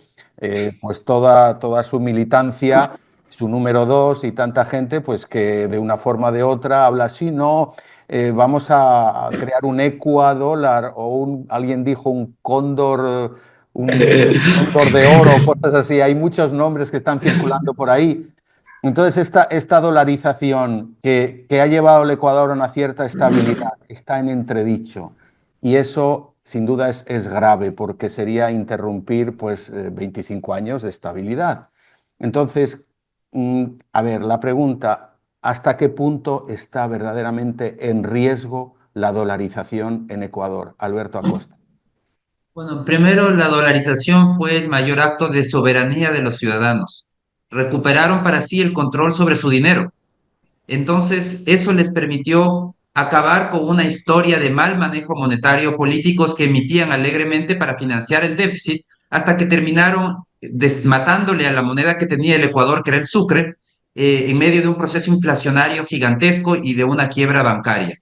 pues toda su militancia, su número 2 y tanta gente, pues que de una forma o de otra habla así, no, vamos a crear un ecuadólar o alguien dijo un cóndor de oro, cosas así. Hay muchos nombres que están circulando por ahí. Entonces, esta dolarización que ha llevado al Ecuador a una cierta estabilidad está en entredicho. Y eso, sin duda, es grave, porque sería interrumpir pues, 25 años de estabilidad. Entonces, a ver, la pregunta, ¿hasta qué punto está verdaderamente en riesgo la dolarización en Ecuador? Alberto Acosta. Bueno, primero, la dolarización fue el mayor acto de soberanía de los ciudadanos. Recuperaron para sí el control sobre su dinero. Entonces, eso les permitió acabar con una historia de mal manejo monetario, políticos que emitían alegremente para financiar el déficit, hasta que terminaron matándole a la moneda que tenía el Ecuador, que era el sucre, en medio de un proceso inflacionario gigantesco y de una quiebra bancaria.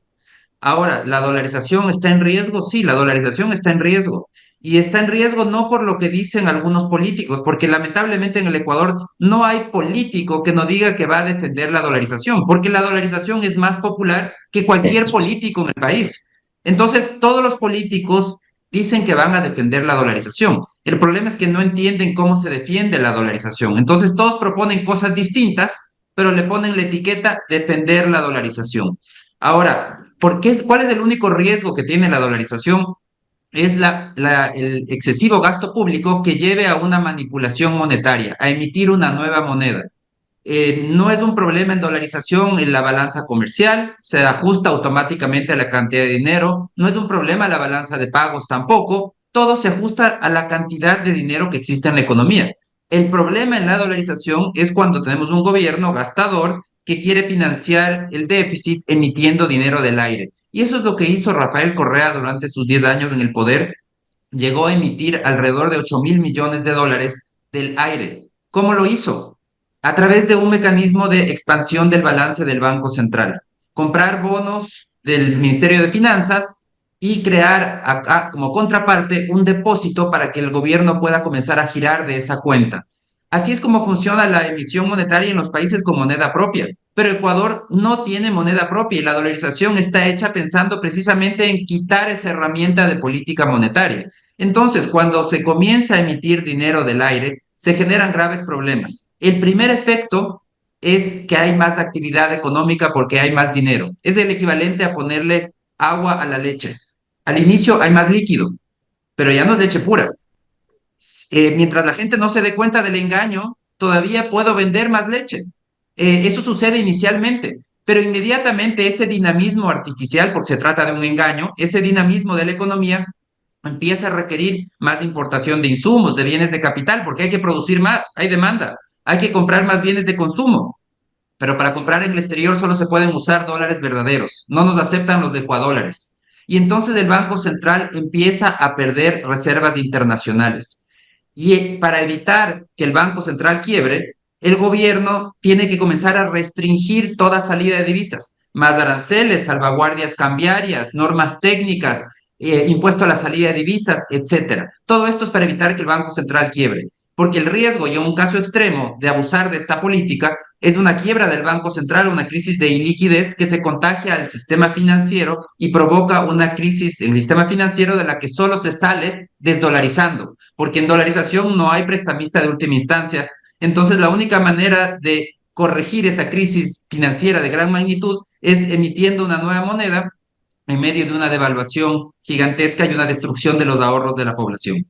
Ahora, ¿la dolarización está en riesgo? Sí, la dolarización está en riesgo. Y está en riesgo no por lo que dicen algunos políticos, porque lamentablemente en el Ecuador no hay político que no diga que va a defender la dolarización, porque la dolarización es más popular que cualquier político en el país. Entonces, todos los políticos dicen que van a defender la dolarización. El problema es que no entienden cómo se defiende la dolarización. Entonces, todos proponen cosas distintas, pero le ponen la etiqueta defender la dolarización. Ahora, ¿cuál es el único riesgo que tiene la dolarización? Es el excesivo gasto público que lleve a una manipulación monetaria, a emitir una nueva moneda. No es un problema en dolarización en la balanza comercial, se ajusta automáticamente a la cantidad de dinero, no es un problema la balanza de pagos tampoco, todo se ajusta a la cantidad de dinero que existe en la economía. El problema en la dolarización es cuando tenemos un gobierno gastador que quiere financiar el déficit emitiendo dinero del aire. Y eso es lo que hizo Rafael Correa durante sus 10 años en el poder. Llegó a emitir alrededor de 8.000 millones de dólares del aire. ¿Cómo lo hizo? A través de un mecanismo de expansión del balance del Banco Central. Comprar bonos del Ministerio de Finanzas y crear como contraparte un depósito para que el gobierno pueda comenzar a girar de esa cuenta. Así es como funciona la emisión monetaria en los países con moneda propia. Pero Ecuador no tiene moneda propia y la dolarización está hecha pensando precisamente en quitar esa herramienta de política monetaria. Entonces, cuando se comienza a emitir dinero del aire, se generan graves problemas. El primer efecto es que hay más actividad económica porque hay más dinero. Es el equivalente a ponerle agua a la leche. Al inicio hay más líquido, pero ya no es leche pura. Mientras la gente no se dé cuenta del engaño, todavía puedo vender más leche. Eso sucede inicialmente, pero inmediatamente ese dinamismo artificial, porque se trata de un engaño, ese dinamismo de la economía empieza a requerir más importación de insumos, de bienes de capital, porque hay que producir más, hay demanda, hay que comprar más bienes de consumo. Pero para comprar en el exterior solo se pueden usar dólares verdaderos, no nos aceptan los ecuadólares. Y entonces el Banco Central empieza a perder reservas internacionales. Y para evitar que el Banco Central quiebre, el gobierno tiene que comenzar a restringir toda salida de divisas, más aranceles, salvaguardias cambiarias, normas técnicas, impuesto a la salida de divisas, etcétera. Todo esto es para evitar que el Banco Central quiebre, porque el riesgo y en un caso extremo de abusar de esta política es una quiebra del Banco Central, una crisis de iliquidez que se contagia al sistema financiero y provoca una crisis en el sistema financiero de la que solo se sale desdolarizando, porque en dolarización no hay prestamista de última instancia. Entonces, la única manera de corregir esa crisis financiera de gran magnitud es emitiendo una nueva moneda en medio de una devaluación gigantesca y una destrucción de los ahorros de la población.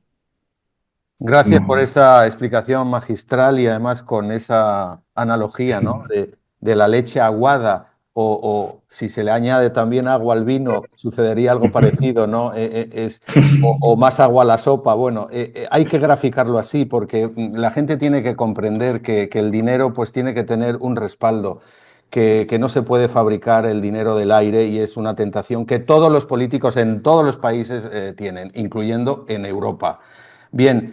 Gracias por esa explicación magistral y además con esa analogía, ¿no? de la leche aguada o si se le añade también agua al vino, sucedería algo parecido, ¿no? O más agua a la sopa. Bueno, hay que graficarlo así porque la gente tiene que comprender que el dinero pues tiene que tener un respaldo. Que no se puede fabricar el dinero del aire y es una tentación que todos los políticos en todos los países tienen, incluyendo en Europa. Bien,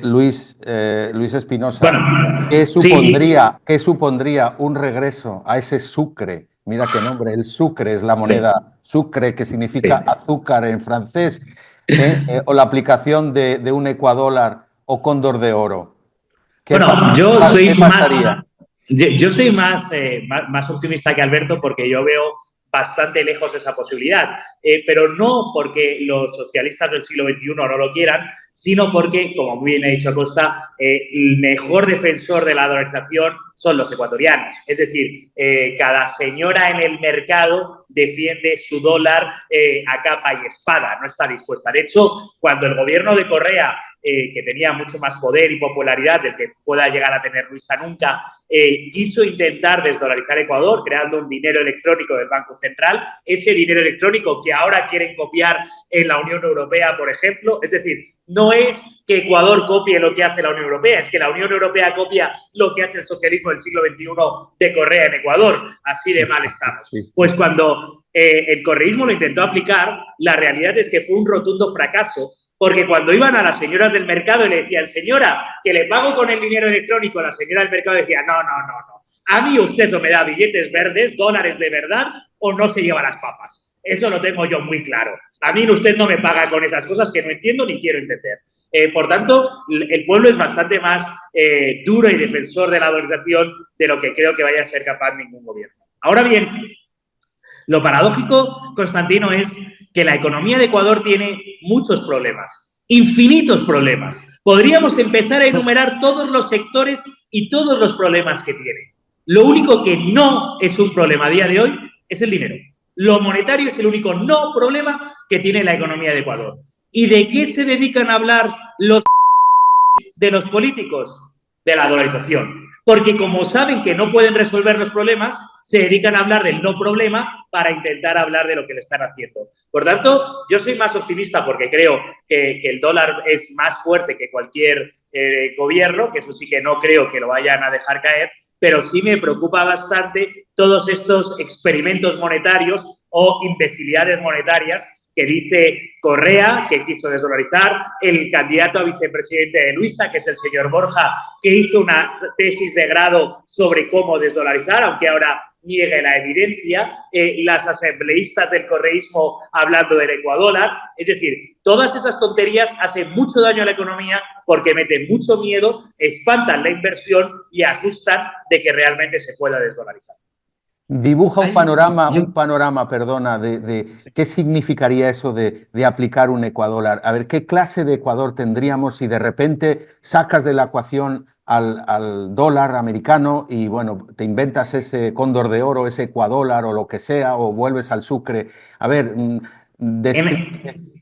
Luis Espinosa, Bueno, ¿qué sí, supondría un regreso a ese sucre? Mira qué nombre, el sucre es la moneda sucre, que significa sí. azúcar en francés, o la aplicación de un ecuadólar o cóndor de oro. Bueno, yo ¿Qué soy más, pasaría? yo soy más optimista que Alberto porque yo veo bastante lejos esa posibilidad, pero no porque los socialistas del siglo XXI no lo quieran, sino porque, como muy bien ha dicho Acosta, el mejor defensor de la dolarización son los ecuatorianos. Es decir, cada señora en el mercado defiende su dólar a capa y espada, no está dispuesta. De hecho, cuando el gobierno de Correa que tenía mucho más poder y popularidad del que pueda llegar a tener Luisa nunca, quiso intentar desdolarizar Ecuador creando un dinero electrónico del Banco Central, ese dinero electrónico que ahora quieren copiar en la Unión Europea, por ejemplo. Es decir, no es que Ecuador copie lo que hace la Unión Europea, es que la Unión Europea copia lo que hace el socialismo del siglo XXI de Correa en Ecuador. Así de mal estamos. Pues cuando el correísmo lo intentó aplicar, la realidad es que fue un rotundo fracaso, porque cuando iban a las señoras del mercado y le decían, señora, que le pago con el dinero electrónico, la señora del mercado decía, no, no, no, no. A mí usted o me da billetes verdes, dólares de verdad, o no se lleva las papas. Eso lo tengo yo muy claro. A mí usted no me paga con esas cosas que no entiendo ni quiero entender. Por tanto, el pueblo es bastante más duro y defensor de la dolarización de lo que creo que vaya a ser capaz ningún gobierno. Ahora bien, lo paradójico, Constantino, es que la economía de Ecuador tiene muchos problemas, infinitos problemas. Podríamos empezar a enumerar todos los sectores y todos los problemas que tiene. Lo único que no es un problema a día de hoy es el dinero. Lo monetario es el único no problema que tiene la economía de Ecuador. ¿Y de qué se dedican a hablar los de los políticos? De la dolarización. Porque como saben que no pueden resolver los problemas, se dedican a hablar del no problema para intentar hablar de lo que le están haciendo. Por tanto, yo soy más optimista porque creo que el dólar es más fuerte que cualquier gobierno, que eso sí que no creo que lo vayan a dejar caer, pero sí me preocupa bastante todos estos experimentos monetarios o imbecilidades monetarias que dice Correa, que quiso desdolarizar, el candidato a vicepresidente de Luisa, que es el señor Borja, que hizo una tesis de grado sobre cómo desdolarizar, aunque ahora niegue la evidencia, las asambleístas del correísmo hablando del ecuadólar. Es decir, todas esas tonterías hacen mucho daño a la economía porque meten mucho miedo, espantan la inversión y asustan de que realmente se pueda desdolarizar. Dibuja un panorama, perdona, de qué significaría eso de aplicar un ecuadólar. A ver, ¿qué clase de Ecuador tendríamos si de repente sacas de la ecuación al dólar americano y, bueno, te inventas ese cóndor de oro, ese ecuadólar o lo que sea, o vuelves al sucre? A ver,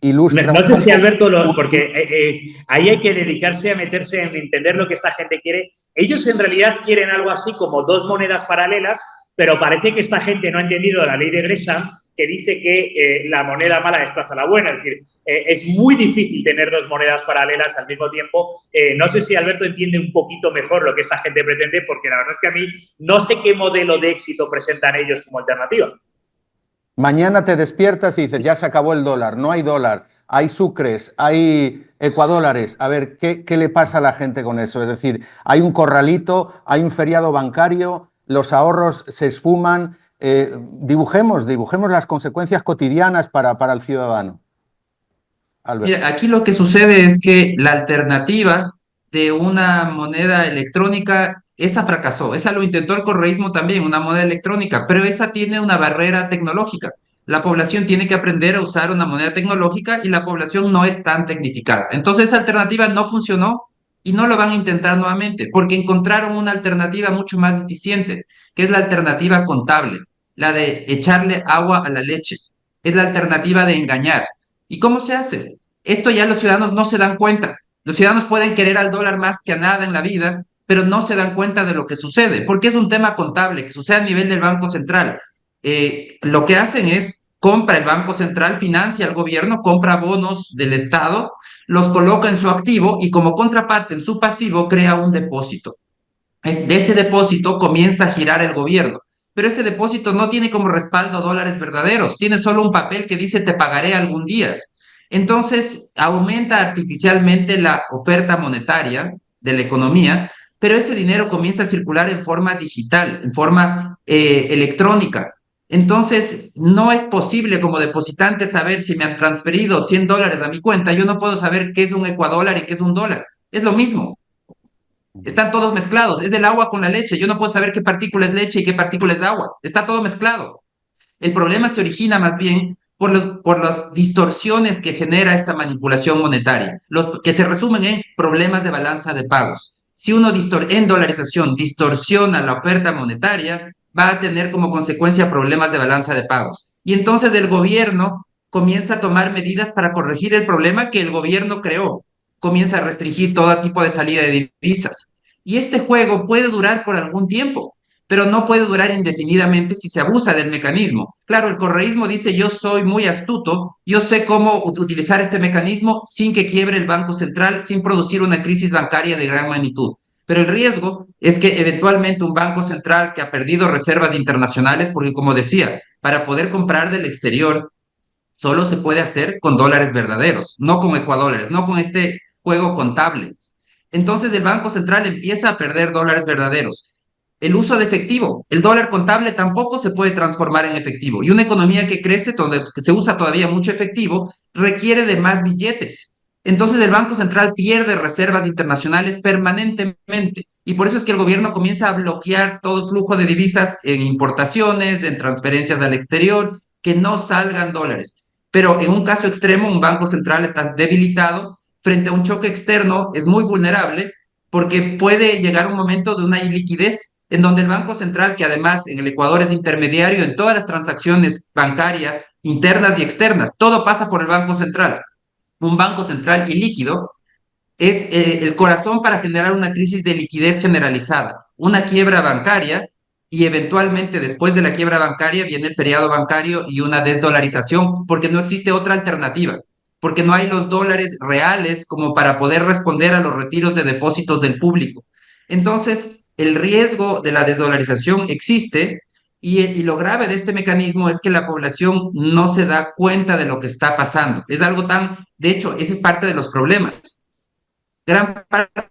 ilustra. No sé si Alberto, porque ahí hay que dedicarse a meterse en entender lo que esta gente quiere. Ellos en realidad quieren algo así como dos monedas paralelas, pero parece que esta gente no ha entendido la ley de Gresham, que dice que la moneda mala desplaza la buena. Es decir, es muy difícil tener dos monedas paralelas al mismo tiempo. No sé si Alberto entiende un poquito mejor lo que esta gente pretende, porque la verdad es que a mí no sé qué modelo de éxito presentan ellos como alternativa. Mañana te despiertas y dices, ya se acabó el dólar, no hay dólar, hay sucres, hay ecuadólares. A ver, ¿qué le pasa a la gente con eso? Es decir, hay un corralito, hay un feriado bancario, los ahorros se esfuman. Dibujemos las consecuencias cotidianas para el ciudadano. Alberto. Mira, aquí lo que sucede es que la alternativa de una moneda electrónica, esa fracasó. Esa lo intentó el correísmo también, una moneda electrónica, pero esa tiene una barrera tecnológica. La población tiene que aprender a usar una moneda tecnológica y la población no es tan tecnificada. Entonces esa alternativa no funcionó y no lo van a intentar nuevamente porque encontraron una alternativa mucho más eficiente, que es la alternativa contable. la de echarle agua a la leche, es la alternativa de engañar. ¿Y cómo se hace? Esto ya los ciudadanos no se dan cuenta. Los ciudadanos pueden querer al dólar más que a nada en la vida, pero no se dan cuenta de lo que sucede, porque es un tema contable que sucede a nivel del Banco Central. Lo que hacen es, compra el Banco Central, financia al gobierno, compra bonos del Estado, los coloca en su activo y como contraparte en su pasivo crea un depósito. De ese depósito comienza a girar el gobierno, pero ese depósito no tiene como respaldo dólares verdaderos, tiene solo un papel que dice te pagaré algún día. Entonces aumenta artificialmente la oferta monetaria de la economía, pero ese dinero comienza a circular en forma digital, en forma electrónica. Entonces, no es posible como depositante saber si me han transferido $100 a mi cuenta. Yo no puedo saber qué es un ecuadólar y qué es un dólar. Es lo mismo. Están todos mezclados. Es el agua con la leche. Yo no puedo saber qué partícula es leche y qué partícula es agua. Está todo mezclado. El problema se origina más bien por las distorsiones que genera esta manipulación monetaria, que se resumen en problemas de balanza de pagos. Si uno en dolarización distorsiona la oferta monetaria, va a tener como consecuencia problemas de balanza de pagos. Y entonces el gobierno comienza a tomar medidas para corregir el problema que el gobierno creó. Comienza a restringir todo tipo de salida de divisas. Y este juego puede durar por algún tiempo, pero no puede durar indefinidamente si se abusa del mecanismo. Claro, el correísmo dice yo soy muy astuto, yo sé cómo utilizar este mecanismo sin que quiebre el Banco Central, sin producir una crisis bancaria de gran magnitud. Pero el riesgo es que eventualmente un Banco Central que ha perdido reservas internacionales, porque como decía, para poder comprar del exterior solo se puede hacer con dólares verdaderos, no con ecuadólares, no con este juego contable. Entonces el Banco Central empieza a perder dólares verdaderos. El uso de efectivo, el dólar contable tampoco se puede transformar en efectivo. Y una economía que crece, donde se usa todavía mucho efectivo, requiere de más billetes. Entonces el Banco Central pierde reservas internacionales permanentemente. Y por eso es que el gobierno comienza a bloquear todo flujo de divisas en importaciones, en transferencias al exterior, que no salgan dólares. Pero en un caso extremo, un Banco Central está debilitado frente a un choque externo, es muy vulnerable porque puede llegar un momento de una iliquidez en donde el Banco Central, que además en el Ecuador es intermediario en todas las transacciones bancarias internas y externas, todo pasa por el Banco Central. Un Banco Central ilíquido es el corazón para generar una crisis de liquidez generalizada, una quiebra bancaria y eventualmente después de la quiebra bancaria viene el periodo bancario y una desdolarización porque no existe otra alternativa, porque no hay los dólares reales como para poder responder a los retiros de depósitos del público. Entonces, el riesgo de la desdolarización existe y lo grave de este mecanismo es que la población no se da cuenta de lo que está pasando. Es algo de hecho, ese es parte de los problemas. Gran parte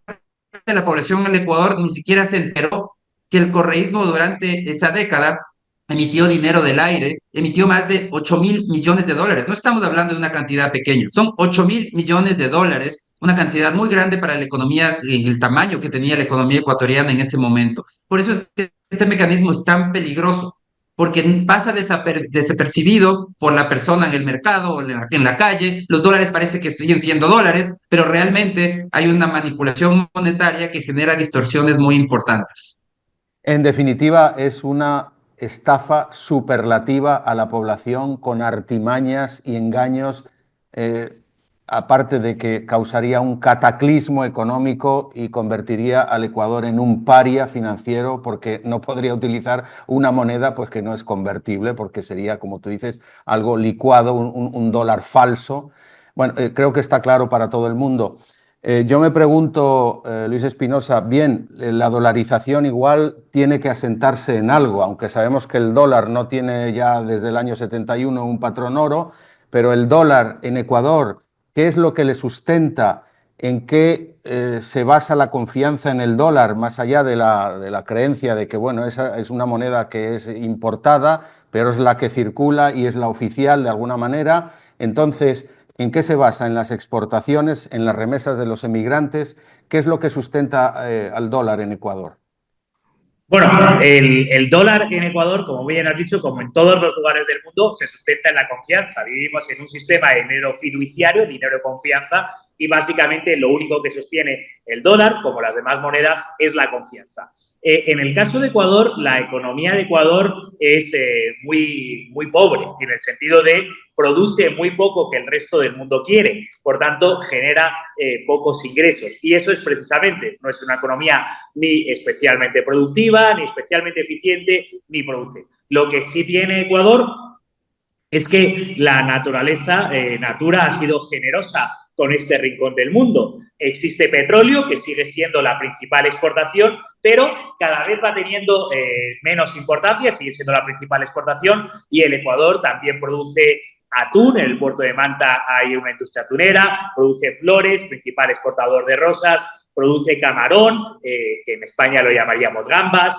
de la población en el Ecuador ni siquiera se enteró que el correísmo durante esa década emitió dinero del aire, emitió más de 8.000 millones de dólares. No estamos hablando de una cantidad pequeña, son 8.000 millones de dólares, una cantidad muy grande para la economía, en el tamaño que tenía la economía ecuatoriana en ese momento. Por eso es que este mecanismo es tan peligroso, porque pasa desapercibido por la persona en el mercado o en la calle. Los dólares parece que siguen siendo dólares, pero realmente hay una manipulación monetaria que genera distorsiones muy importantes. En definitiva, es una estafa superlativa a la población con artimañas y engaños, aparte de que causaría un cataclismo económico y convertiría al Ecuador en un paria financiero porque no podría utilizar una moneda pues, que no es convertible porque sería, como tú dices, algo licuado, un dólar falso. Bueno, creo que está claro para todo el mundo. Yo me pregunto, Luis Espinosa, bien, la dolarización igual tiene que asentarse en algo, aunque sabemos que el dólar no tiene ya desde el año 71 un patrón oro, pero el dólar en Ecuador, ¿qué es lo que le sustenta? ¿En qué se basa la confianza en el dólar, más allá de la creencia de que bueno, esa es una moneda que es importada, pero es la que circula y es la oficial de alguna manera? Entonces, ¿en qué se basa? ¿En las exportaciones, en las remesas de los emigrantes? ¿Qué es lo que sustenta al dólar en Ecuador? Bueno, el dólar en Ecuador, como bien has dicho, como en todos los lugares del mundo, se sustenta en la confianza. Vivimos en un sistema de dinero fiduciario, dinero de confianza, y básicamente lo único que sostiene el dólar, como las demás monedas, es la confianza. En el caso de Ecuador, la economía de Ecuador es muy pobre, en el sentido de produce muy poco que el resto del mundo quiere, por tanto genera pocos ingresos. Y eso es precisamente, no es una economía ni especialmente productiva, ni especialmente eficiente, ni produce. Lo que sí tiene Ecuador es que la naturaleza, Natura, ha sido generosa con este rincón del mundo. Existe petróleo, que sigue siendo la principal exportación, pero cada vez va teniendo menos importancia, sigue siendo la principal exportación, y el Ecuador también produce atún. En el puerto de Manta hay una industria atunera, produce flores, principal exportador de rosas, produce camarón, que en España lo llamaríamos gambas,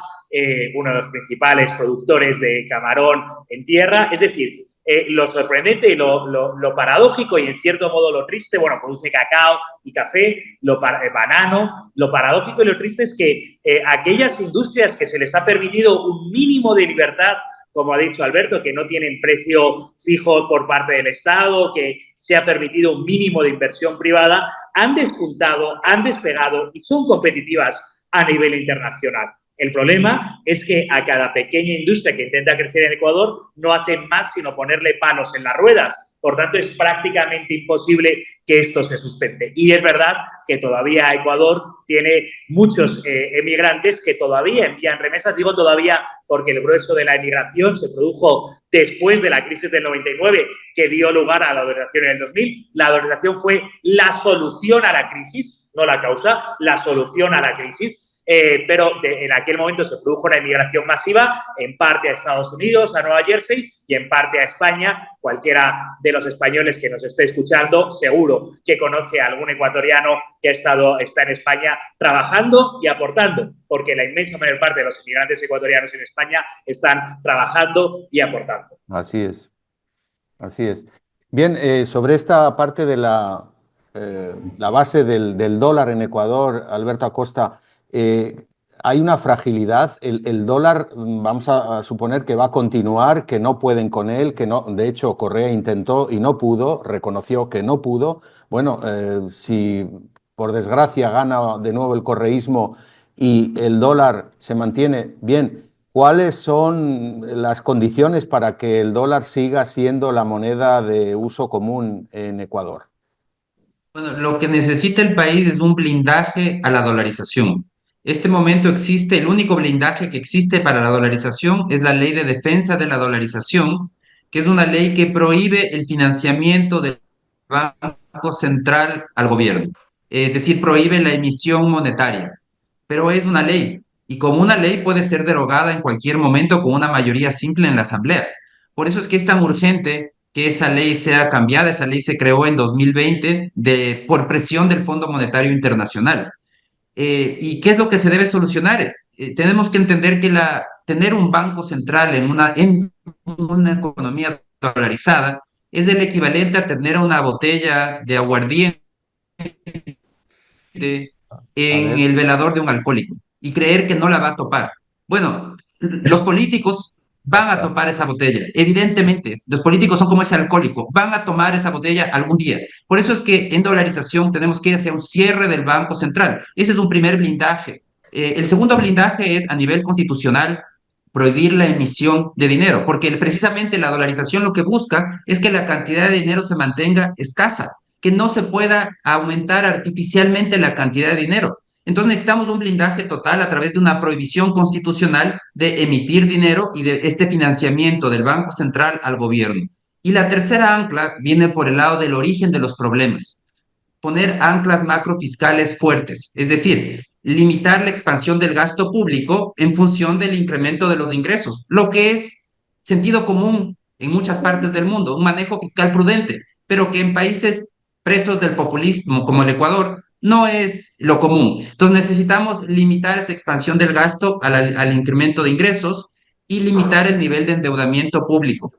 uno de los principales productores de camarón en tierra. Es decir, lo sorprendente y lo paradójico y en cierto modo lo triste, bueno, produce cacao y café, banano. Lo paradójico y lo triste es que aquellas industrias que se les ha permitido un mínimo de libertad, como ha dicho Alberto, que no tienen precio fijo por parte del Estado, que se ha permitido un mínimo de inversión privada, han despuntado, han despegado y son competitivas a nivel internacional. El problema es que a cada pequeña industria que intenta crecer en Ecuador no hacen más sino ponerle palos en las ruedas. Por tanto, es prácticamente imposible que esto se sustente. Y es verdad que todavía Ecuador tiene muchos emigrantes que todavía envían remesas. Digo todavía porque el grueso de la emigración se produjo después de la crisis del 99, que dio lugar a la dolarización en el 2000. La dolarización fue la solución a la crisis, no la causa, la solución a la crisis. Pero en aquel momento se produjo una inmigración masiva, en parte a Estados Unidos, a Nueva Jersey, y en parte a España. Cualquiera de los españoles que nos esté escuchando seguro que conoce a algún ecuatoriano que está en España trabajando y aportando, porque la inmensa mayor parte de los inmigrantes ecuatorianos en España están trabajando y aportando. Así es, así es. Bien, sobre esta parte de la base del dólar en Ecuador, Alberto Acosta, hay una fragilidad. El dólar, vamos a suponer que va a continuar, que no pueden con él, que no. De hecho, Correa intentó y no pudo, reconoció que no pudo. Bueno, si por desgracia gana de nuevo el correísmo y el dólar se mantiene, bien, ¿cuáles son las condiciones para que el dólar siga siendo la moneda de uso común en Ecuador? Bueno, lo que necesita el país es un blindaje a la dolarización. Este momento existe, el único blindaje que existe para la dolarización es la Ley de Defensa de la Dolarización, que es una ley que prohíbe el financiamiento del Banco Central al gobierno. Es decir, prohíbe la emisión monetaria, pero es una ley y como una ley puede ser derogada en cualquier momento con una mayoría simple en la Asamblea. Por eso es que es tan urgente que esa ley sea cambiada. Esa ley se creó en 2020 por presión del Fondo Monetario Internacional. ¿Y qué es lo que se debe solucionar? Tenemos que entender que tener un banco central en una economía dolarizada es el equivalente a tener una botella de aguardiente A en ver. el velador de un alcohólico y creer que no la va a topar. Bueno, los políticos van a topar esa botella. Evidentemente, los políticos son como ese alcohólico, van a tomar esa botella algún día. Por eso es que en dolarización tenemos que ir hacia un cierre del Banco Central. Ese es un primer blindaje. El segundo blindaje es a nivel constitucional prohibir la emisión de dinero, porque precisamente la dolarización lo que busca es que la cantidad de dinero se mantenga escasa, que no se pueda aumentar artificialmente la cantidad de dinero. Entonces necesitamos un blindaje total a través de una prohibición constitucional de emitir dinero y de este financiamiento del Banco Central al gobierno. Y la tercera ancla viene por el lado del origen de los problemas. Poner anclas macrofiscales fuertes, es decir, limitar la expansión del gasto público en función del incremento de los ingresos, lo que es sentido común en muchas partes del mundo, un manejo fiscal prudente, pero que en países presos del populismo como el Ecuador no es lo común. Entonces necesitamos limitar esa expansión del gasto al incremento de ingresos y limitar el nivel de endeudamiento público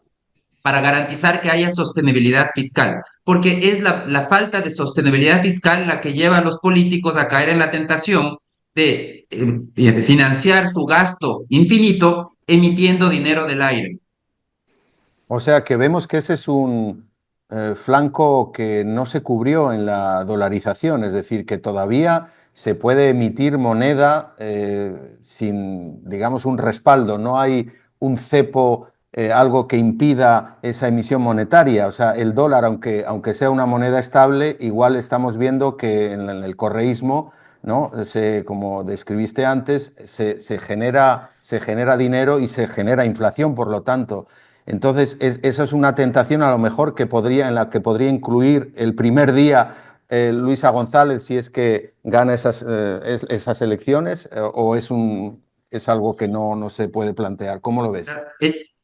para garantizar que haya sostenibilidad fiscal, porque es la falta de sostenibilidad fiscal la que lleva a los políticos a caer en la tentación de financiar su gasto infinito emitiendo dinero del aire. O sea que vemos que ese es un flanco que no se cubrió en la dolarización, es decir, que todavía se puede emitir moneda sin, digamos, un respaldo. No hay un cepo, algo que impida esa emisión monetaria. O sea, el dólar, aunque sea una moneda estable, igual estamos viendo que en el correísmo, ¿no? Como describiste antes, se genera dinero y se genera inflación, por lo tanto. Entonces, eso es una tentación a lo mejor en la que podría incluir el primer día Luisa González, si es que gana esas elecciones, o es algo que no se puede plantear. ¿Cómo lo ves?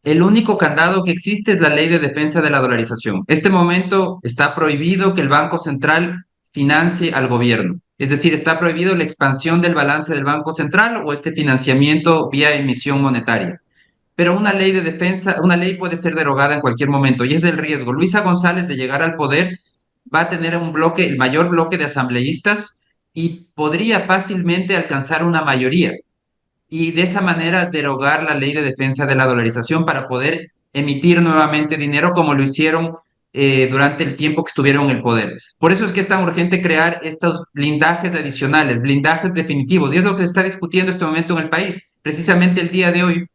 El único candado que existe es la ley de defensa de la dolarización. Este momento está prohibido que el Banco Central financie al gobierno. Es decir, está prohibido la expansión del balance del Banco Central o este financiamiento vía emisión monetaria. Pero una ley de defensa, una ley puede ser derogada en cualquier momento y es el riesgo. Luisa González de llegar al poder va a tener un bloque, el mayor bloque de asambleístas y podría fácilmente alcanzar una mayoría y de esa manera derogar la ley de defensa de la dolarización para poder emitir nuevamente dinero como lo hicieron durante el tiempo que estuvieron en el poder. Por eso es que es tan urgente crear estos blindajes adicionales, blindajes definitivos, y es lo que se está discutiendo en este momento en el país. Precisamente el día de hoy,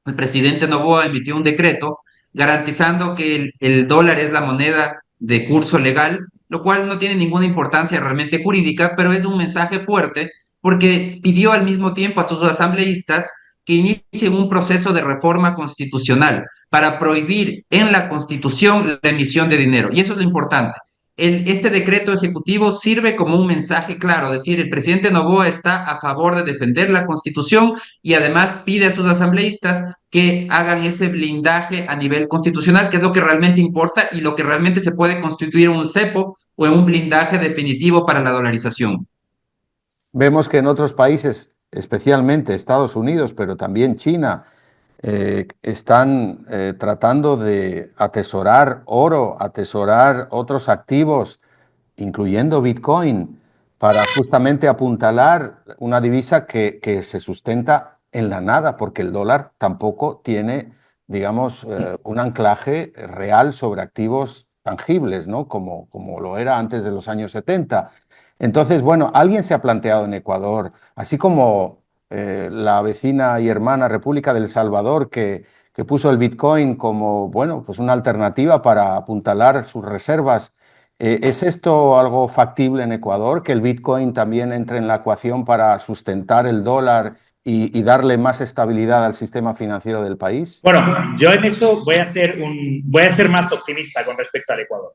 el presidente Noboa emitió un decreto garantizando que el dólar es la moneda de curso legal, lo cual no tiene ninguna importancia realmente jurídica, pero es un mensaje fuerte porque pidió al mismo tiempo a sus asambleístas que inicien un proceso de reforma constitucional para prohibir en la Constitución la emisión de dinero. Y eso es lo importante. Este decreto ejecutivo sirve como un mensaje claro, es decir, el presidente Noboa está a favor de defender la Constitución y además pide a sus asambleístas que hagan ese blindaje a nivel constitucional, que es lo que realmente importa y lo que realmente se puede constituir en un cepo o en un blindaje definitivo para la dolarización. Vemos que en otros países, especialmente Estados Unidos, pero también China, están tratando de atesorar oro, atesorar otros activos, incluyendo Bitcoin, para justamente apuntalar una divisa que se sustenta en la nada, porque el dólar tampoco tiene, digamos, un anclaje real sobre activos tangibles, ¿no? Como lo era antes de los años 70. Entonces, bueno, alguien se ha planteado en Ecuador, así como la vecina y hermana República del Salvador, que puso el Bitcoin como, bueno, pues una alternativa para apuntalar sus reservas. ¿Es esto algo factible en Ecuador, que el Bitcoin también entre en la ecuación para sustentar el dólar y darle más estabilidad al sistema financiero del país? Bueno, yo en eso voy a ser más optimista con respecto al Ecuador.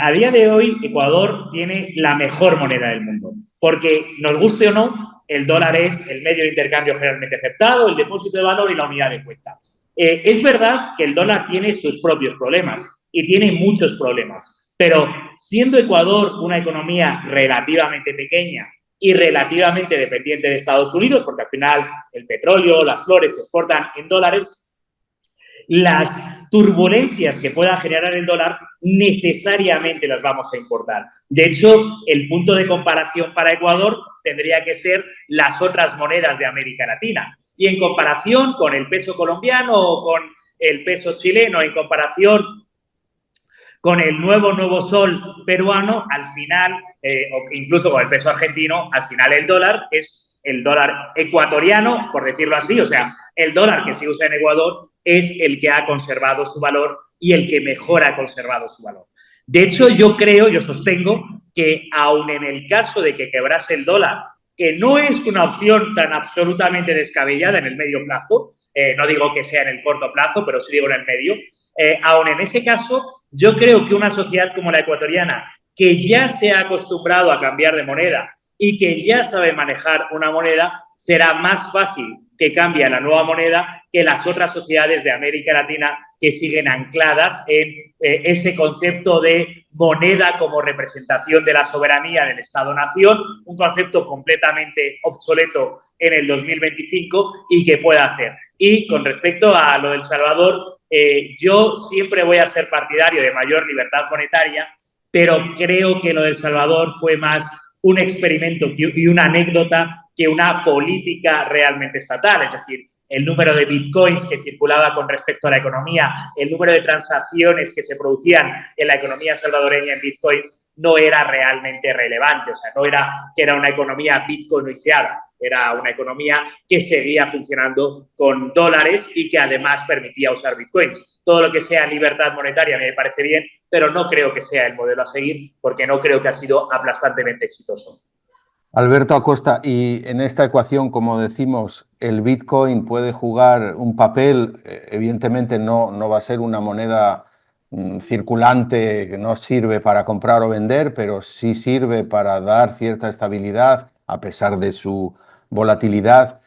A día de hoy, Ecuador tiene la mejor moneda del mundo, porque nos guste o no, el dólar es el medio de intercambio generalmente aceptado, el depósito de valor y la unidad de cuenta. Es verdad que el dólar tiene sus propios problemas y tiene muchos problemas, pero siendo Ecuador una economía relativamente pequeña y relativamente dependiente de Estados Unidos, porque al final el petróleo, las flores se exportan en dólares, las turbulencias que pueda generar el dólar necesariamente las vamos a importar. De hecho, el punto de comparación para Ecuador tendría que ser las otras monedas de América Latina. Y en comparación con el peso colombiano o con el peso chileno, en comparación con el nuevo sol peruano, al final, o incluso con el peso argentino, al final el dólar es el dólar ecuatoriano, por decirlo así, o sea, el dólar que se usa en Ecuador es el que ha conservado su valor y el que mejor ha conservado su valor. De hecho, yo sostengo que aun en el caso de que quebrase el dólar, que no es una opción tan absolutamente descabellada en el medio plazo, no digo que sea en el corto plazo, pero sí digo en el medio, aun en ese caso, yo creo que una sociedad como la ecuatoriana, que ya se ha acostumbrado a cambiar de moneda y que ya sabe manejar una moneda, será más fácil que cambie a la nueva moneda que las otras sociedades de América Latina que siguen ancladas en ese concepto de moneda como representación de la soberanía del Estado-Nación, un concepto completamente obsoleto en el 2025 y que pueda hacer. Y con respecto a lo del Salvador, yo siempre voy a ser partidario de mayor libertad monetaria, pero creo que lo del Salvador fue más un experimento y una anécdota que una política realmente estatal. Es decir, el número de bitcoins que circulaba con respecto a la economía, el número de transacciones que se producían en la economía salvadoreña en bitcoins no era realmente relevante. O sea, no era que era una economía bitcoinizada, era una economía que seguía funcionando con dólares y que además permitía usar bitcoins. Todo lo que sea libertad monetaria me parece bien, pero no creo que sea el modelo a seguir porque no creo que ha sido aplastantemente exitoso. Alberto Acosta, y en esta ecuación, como decimos, el Bitcoin puede jugar un papel, evidentemente no va a ser una moneda circulante que no sirve para comprar o vender, pero sí sirve para dar cierta estabilidad a pesar de su volatilidad.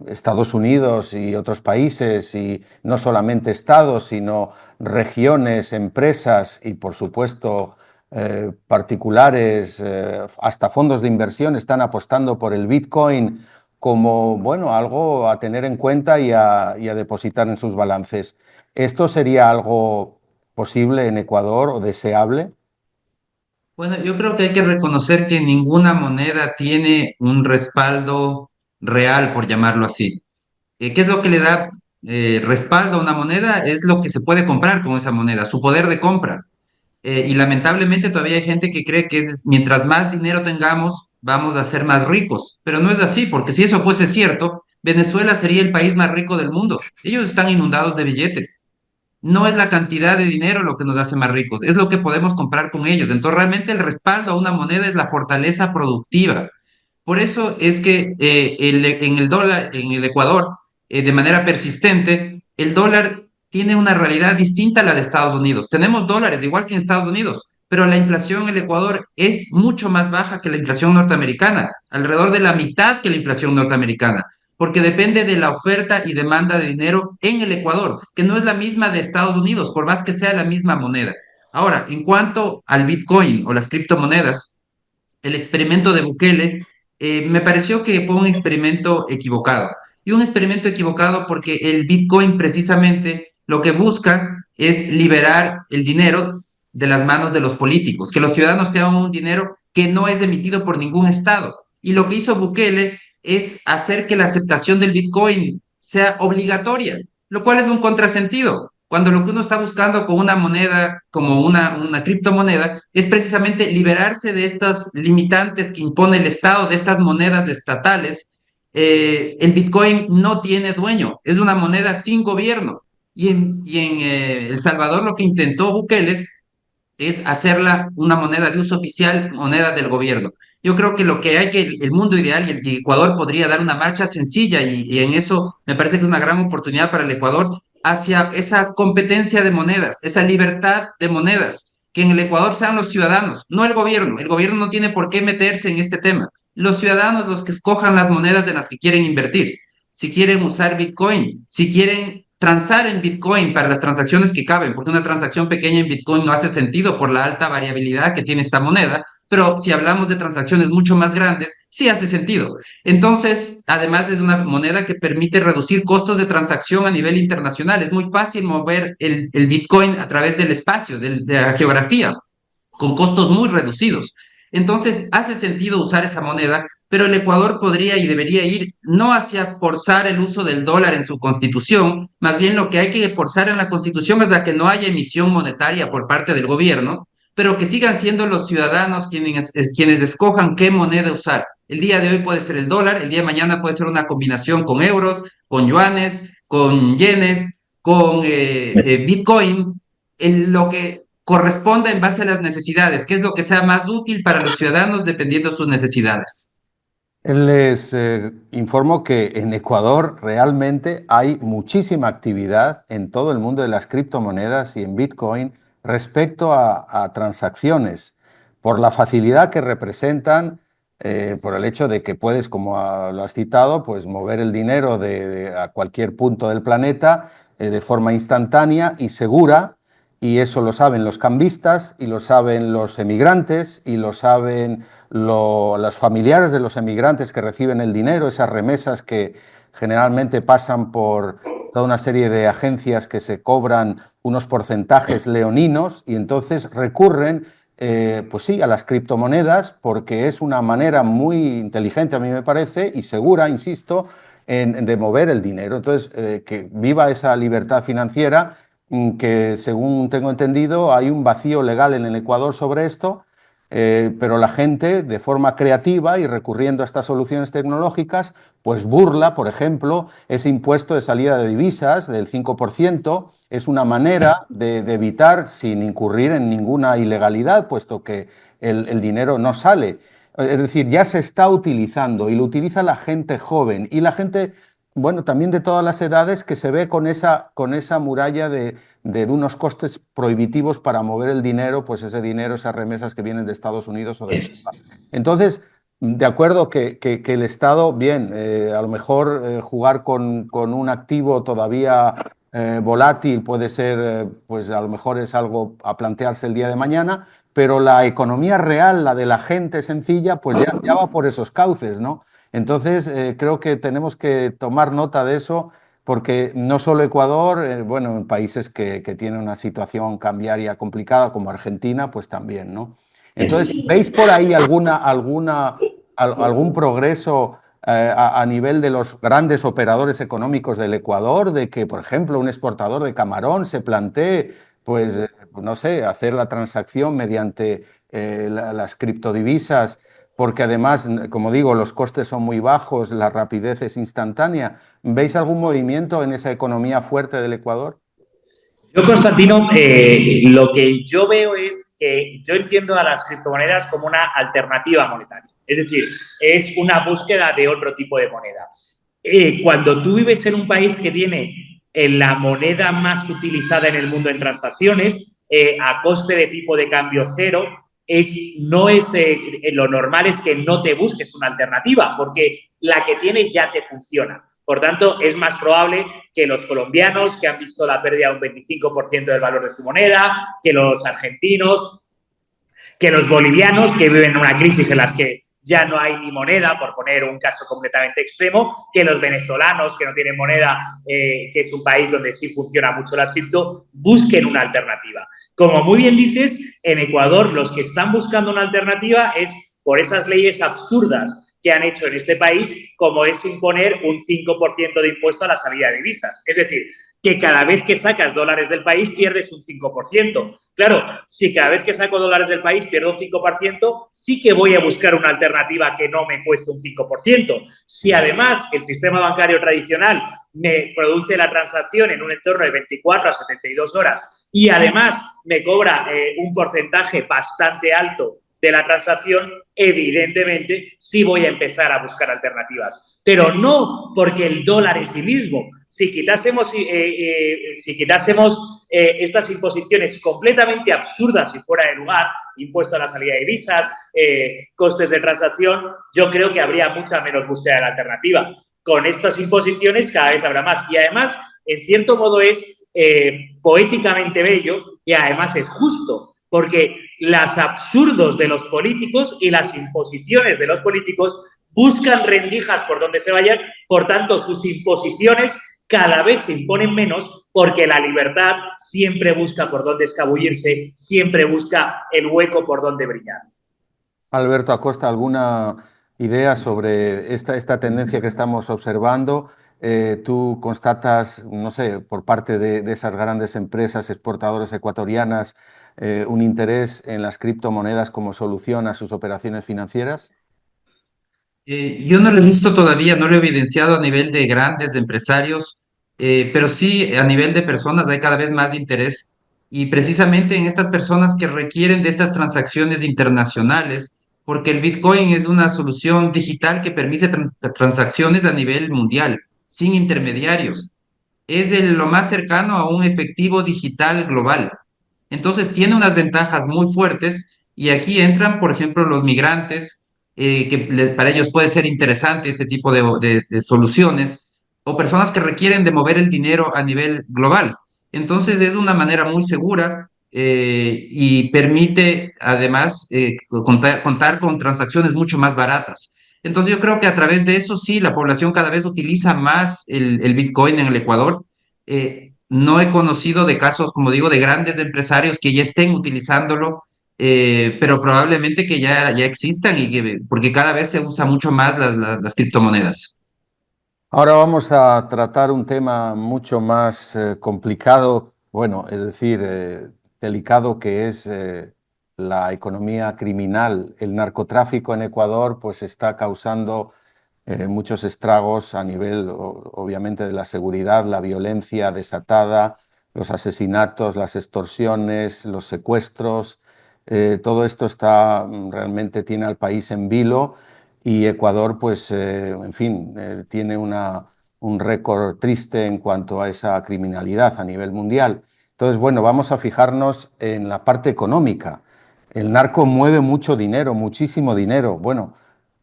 Estados Unidos y otros países, y no solamente estados, sino regiones, empresas y, por supuesto, particulares, hasta fondos de inversión están apostando por el Bitcoin como, bueno, algo a tener en cuenta y a depositar en sus balances. ¿Esto sería algo posible en Ecuador o deseable? Bueno, yo creo que hay que reconocer que ninguna moneda tiene un respaldo real, por llamarlo así. ¿Qué es lo que le da respaldo a una moneda? Es lo que se puede comprar con esa moneda, su poder de compra. Y lamentablemente todavía hay gente que cree que mientras más dinero tengamos, vamos a ser más ricos. Pero no es así, porque si eso fuese cierto, Venezuela sería el país más rico del mundo. Ellos están inundados de billetes. No es la cantidad de dinero lo que nos hace más ricos, es lo que podemos comprar con ellos. Entonces, realmente el respaldo a una moneda es la fortaleza productiva. Por eso es que en el dólar, en el Ecuador, de manera persistente, el dólar tiene una realidad distinta a la de Estados Unidos. Tenemos dólares igual que en Estados Unidos, pero la inflación en el Ecuador es mucho más baja que la inflación norteamericana, alrededor de la mitad que la inflación norteamericana, porque depende de la oferta y demanda de dinero en el Ecuador, que no es la misma de Estados Unidos, por más que sea la misma moneda. Ahora, en cuanto al Bitcoin o las criptomonedas, el experimento de Bukele, me pareció que fue un experimento equivocado. Y un experimento equivocado porque el Bitcoin precisamente lo que busca es liberar el dinero de las manos de los políticos, que los ciudadanos tengan un dinero que no es emitido por ningún estado. Y lo que hizo Bukele es hacer que la aceptación del Bitcoin sea obligatoria, lo cual es un contrasentido, cuando lo que uno está buscando con una moneda como una criptomoneda es precisamente liberarse de estas limitantes que impone el Estado, de estas monedas estatales. El Bitcoin no tiene dueño, es una moneda sin gobierno. Y en El Salvador lo que intentó Bukele es hacerla una moneda de uso oficial, moneda del gobierno. Yo creo que lo que hay que, el mundo ideal y el Ecuador podría dar una marcha sencilla y en eso me parece que es una gran oportunidad para el Ecuador hacia esa competencia de monedas, esa libertad de monedas, que en el Ecuador sean los ciudadanos, no el gobierno no tiene por qué meterse en este tema, los ciudadanos los que escojan las monedas en las que quieren invertir, si quieren usar Bitcoin, si quieren transar en Bitcoin para las transacciones que caben, porque una transacción pequeña en Bitcoin no hace sentido por la alta variabilidad que tiene esta moneda, pero si hablamos de transacciones mucho más grandes, sí hace sentido. Entonces, además es una moneda que permite reducir costos de transacción a nivel internacional. Es muy fácil mover el Bitcoin a través del espacio, de la geografía, con costos muy reducidos. Entonces, hace sentido usar esa moneda, pero el Ecuador podría y debería ir no hacia forzar el uso del dólar en su constitución, más bien lo que hay que forzar en la constitución es a que no haya emisión monetaria por parte del gobierno, pero que sigan siendo los ciudadanos quienes escojan qué moneda usar. El día de hoy puede ser el dólar, el día de mañana puede ser una combinación con euros, con yuanes, con yenes, con Bitcoin, lo que corresponda en base a las necesidades, qué es lo que sea más útil para los ciudadanos dependiendo de sus necesidades. Les informo que en Ecuador realmente hay muchísima actividad en todo el mundo de las criptomonedas y en Bitcoin respecto a transacciones, por la facilidad que representan, por el hecho de que puedes, como lo has citado, pues mover el dinero a cualquier punto del planeta de forma instantánea y segura, y eso lo saben los cambistas y lo saben los emigrantes y lo saben los familiares de los emigrantes que reciben el dinero, esas remesas que generalmente pasan por toda una serie de agencias que se cobran unos porcentajes leoninos y entonces recurren pues sí, a las criptomonedas, porque es una manera muy inteligente, a mí me parece, y segura, insisto, de mover el dinero. Entonces, que viva esa libertad financiera, que según tengo entendido, hay un vacío legal en el Ecuador sobre esto, pero la gente, de forma creativa y recurriendo a estas soluciones tecnológicas, pues burla, por ejemplo, ese impuesto de salida de divisas del 5%. Es una manera de evitar, sin incurrir en ninguna ilegalidad, puesto que el dinero no sale. Es decir, ya se está utilizando y lo utiliza la gente joven y la gente, bueno, también de todas las edades, que se ve con esa muralla de unos costes prohibitivos para mover el dinero, pues ese dinero, esas remesas que vienen de Estados Unidos o de Europa. Entonces, de acuerdo que el Estado, bien, a lo mejor jugar con un activo todavía volátil puede ser, pues a lo mejor es algo a plantearse el día de mañana, pero la economía real, la de la gente sencilla, pues ya va por esos cauces, ¿no? Entonces, creo que tenemos que tomar nota de eso, porque no solo Ecuador, bueno, en países que tienen una situación cambiaria complicada, como Argentina, pues también, ¿no? Entonces, ¿veis por ahí algún progreso a nivel de los grandes operadores económicos del Ecuador, de que, por ejemplo, un exportador de camarón se plantee, pues, no sé, hacer la transacción mediante las criptodivisas, porque además, como digo, los costes son muy bajos, la rapidez es instantánea? ¿Veis algún movimiento en esa economía fuerte del Ecuador? Yo, Constantino, lo que yo veo es que yo entiendo a las criptomonedas como una alternativa monetaria. Es decir, es una búsqueda de otro tipo de moneda. Cuando tú vives en un país que tiene la moneda más utilizada en el mundo en transacciones, a coste de tipo de cambio cero, lo normal es que no te busques una alternativa, porque la que tienes ya te funciona. Por tanto, es más probable que los colombianos, que han visto la pérdida de un 25% del valor de su moneda, que los argentinos, que los bolivianos, que viven en una crisis en las que ya no hay ni moneda, por poner un caso completamente extremo, que los venezolanos, que no tienen moneda, que es un país donde sí funciona mucho la cripto, busquen una alternativa. Como muy bien dices, en Ecuador los que están buscando una alternativa es por esas leyes absurdas que han hecho en este país, como es imponer un 5% de impuesto a la salida de divisas. Es decir, que cada vez que sacas dólares del país pierdes un 5%. Claro, si cada vez que saco dólares del país pierdo un 5%, sí que voy a buscar una alternativa que no me cueste un 5%. Si además el sistema bancario tradicional me produce la transacción en un entorno de 24 a 72 horas y además me cobra un porcentaje bastante alto de la transacción, evidentemente sí voy a empezar a buscar alternativas. Pero no porque el dólar en sí mismo. Si quitásemos estas imposiciones completamente absurdas y fuera de lugar, impuesto a la salida de divisas, costes de transacción, yo creo que habría mucha menos búsqueda de la alternativa. Con estas imposiciones cada vez habrá más. Y además, en cierto modo, es poéticamente bello y además es justo, porque los absurdos de los políticos y las imposiciones de los políticos buscan rendijas por donde se vayan, por tanto, sus imposiciones cada vez se imponen menos, porque la libertad siempre busca por dónde escabullirse, siempre busca el hueco por donde brillar. Alberto Acosta, ¿alguna idea sobre esta tendencia que estamos observando? ¿Tú constatas, no sé, por parte de esas grandes empresas exportadoras ecuatorianas, un interés en las criptomonedas como solución a sus operaciones financieras? Yo no lo he visto todavía, no lo he evidenciado a nivel de grandes empresarios, pero sí a nivel de personas hay cada vez más interés y precisamente en estas personas que requieren de estas transacciones internacionales, porque el Bitcoin es una solución digital que permite transacciones a nivel mundial, sin intermediarios. Es lo más cercano a un efectivo digital global. Entonces tiene unas ventajas muy fuertes y aquí entran, por ejemplo, los migrantes, para ellos puede ser interesante este tipo de soluciones, o personas que requieren de mover el dinero a nivel global. Entonces es una manera muy segura y permite además contar con transacciones mucho más baratas. Entonces yo creo que a través de eso sí, la población cada vez utiliza más el Bitcoin en el Ecuador. No he conocido de casos, como digo, de grandes empresarios que ya estén utilizándolo pero probablemente que ya existan porque cada vez se usa mucho más las criptomonedas. Ahora vamos a tratar un tema mucho más complicado, bueno, es decir, delicado, que es la economía criminal. El narcotráfico en Ecuador pues está causando muchos estragos a nivel, obviamente, de la seguridad, la violencia desatada, los asesinatos, las extorsiones, los secuestros. Todo esto está realmente tiene al país en vilo y Ecuador, pues, en fin, tiene un récord triste en cuanto a esa criminalidad a nivel mundial. Entonces, bueno, vamos a fijarnos en la parte económica. El narco mueve mucho dinero, muchísimo dinero. Bueno,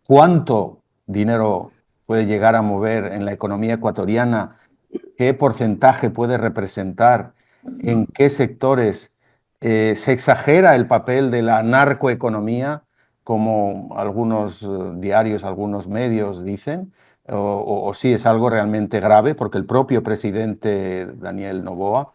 ¿cuánto dinero puede llegar a mover en la economía ecuatoriana? ¿Qué porcentaje puede representar? ¿En qué sectores se exagera el papel de la narcoeconomía, como algunos diarios, algunos medios dicen? ¿O si es algo realmente grave? Porque el propio presidente Daniel Noboa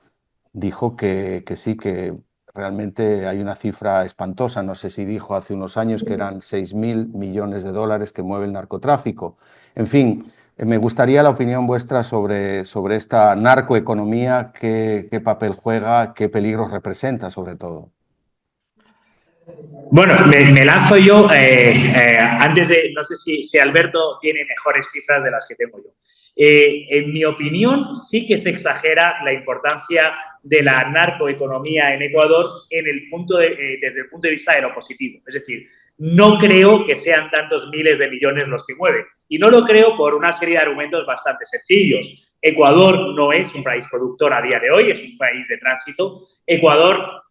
dijo que sí, que realmente hay una cifra espantosa. No sé si dijo hace unos años que eran 6.000 millones de dólares que mueve el narcotráfico. En fin, me gustaría la opinión vuestra sobre esta narcoeconomía, qué papel juega, qué peligros representa sobre todo. Bueno, me lanzo yo antes de, no sé si Alberto tiene mejores cifras de las que tengo yo. En mi opinión, sí que se exagera la importancia de la narcoeconomía en Ecuador desde el punto de vista de lo positivo. Es decir, no creo que sean tantos miles de millones los que mueve. Y no lo creo por una serie de argumentos bastante sencillos. Ecuador no es un país productor a día de hoy, es un país de tránsito. Ecuador